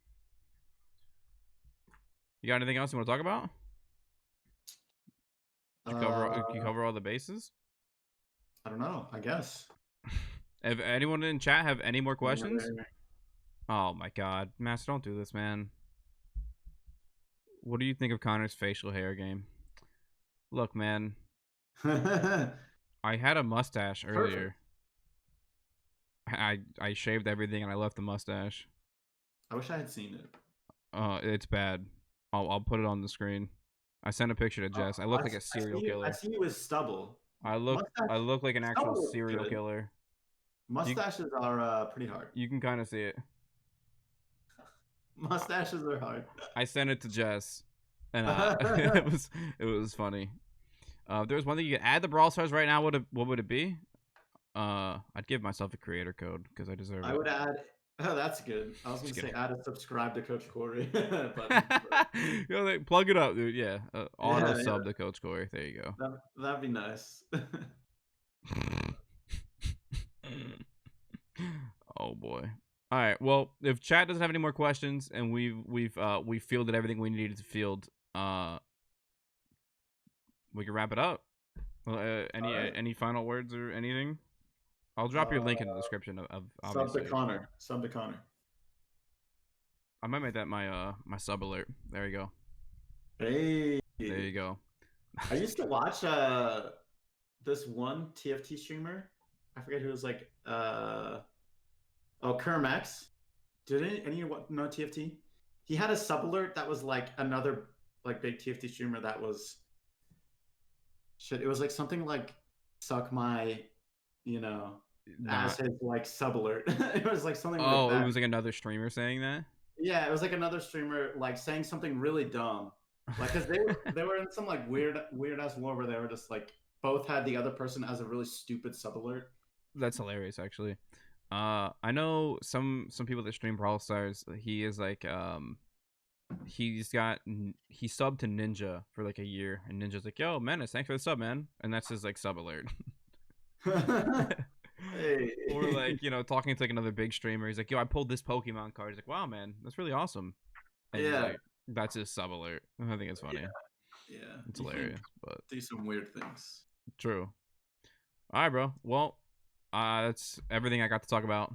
You got anything else you want to talk about? Did you Uh, cover all the bases? I don't know. I guess. If anyone in chat have any more questions? Whatever. Oh my god, Master, don't do this, man. What do you think of Connor's facial hair game? Look, man, Perfect. I had a mustache earlier. I shaved everything and I left the mustache. I wish I had seen it. It's bad. I'll put it on the screen. I sent a picture to Jess. I look like a serial I killer. see you with stubble. I look like an actual serial killer. Mustaches are pretty hard. You can kind of see it. Mustaches are hard. I sent it to Jess, and it was funny. If there was one thing you could add to Brawl Stars right now, what would it be? I'd give myself a creator code because I deserve it. I would add. Oh, that's good. I was gonna say add a subscribe to Coach Cory button. Plug it up, dude. Yeah, auto sub to Coach Cory. There you go. That'd be nice. Oh boy. All right. Well, if chat doesn't have any more questions and we fielded everything we needed to field, we can wrap it up. Any final words or anything? I'll drop your link in the description of Sub to Connor. I might make that my my sub alert. There you go. Hey. There you go. I used to watch this one TFT streamer. I forget who it was like. Kermax. Did any of you know TFT? He had a sub alert that was like another like big TFT streamer that was shit. It was like something like suck my, as his like sub alert. It was like something. Oh, like that. It was like another streamer saying that. Yeah, it was like another streamer like saying something really dumb, like because they were in some like weird ass war where they were just like both had the other person as a really stupid sub alert. That's hilarious, actually. I know some people that stream Brawl Stars. He is like he subbed to Ninja for like a year, and Ninja's like, "Yo, Menace, thanks for the sub, man," and that's his like sub alert. Hey. Or like talking to like another big streamer. He's like, "Yo, I pulled this Pokemon card." He's like, "Wow, man, that's really awesome." And yeah, like, that's his sub alert. I think it's funny. Yeah, it's hilarious. But do some weird things. True. All right, bro. Well. That's everything I got to talk about.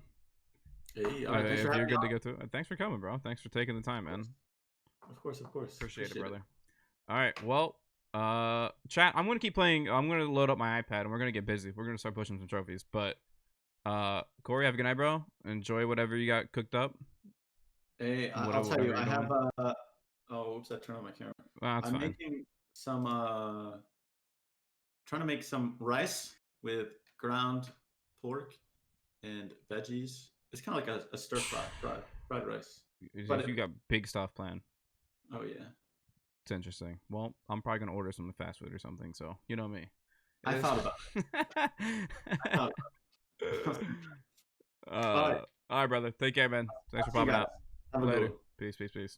Hey, if you're good to go through, thanks for coming, bro. Thanks for taking the time, man. Of course. Appreciate it, brother. All right, well, chat. I'm gonna keep playing. I'm gonna load up my iPad, and we're gonna get busy. We're gonna start pushing some trophies. But, Cory, have a good night, bro. Enjoy whatever you got cooked up. Hey, I'll tell you. I have. Oh, oops! I turned on my camera. That's I'm fine. making some. Trying to make some rice with ground pork and veggies. It's kind of like a stir fried rice. But you got big stuff planned. Oh yeah, it's interesting. Well, I'm probably gonna order some fast food or something. So you know me. I thought about it. All right, brother. Take care, man. Thanks for popping out. Have a good one. Peace.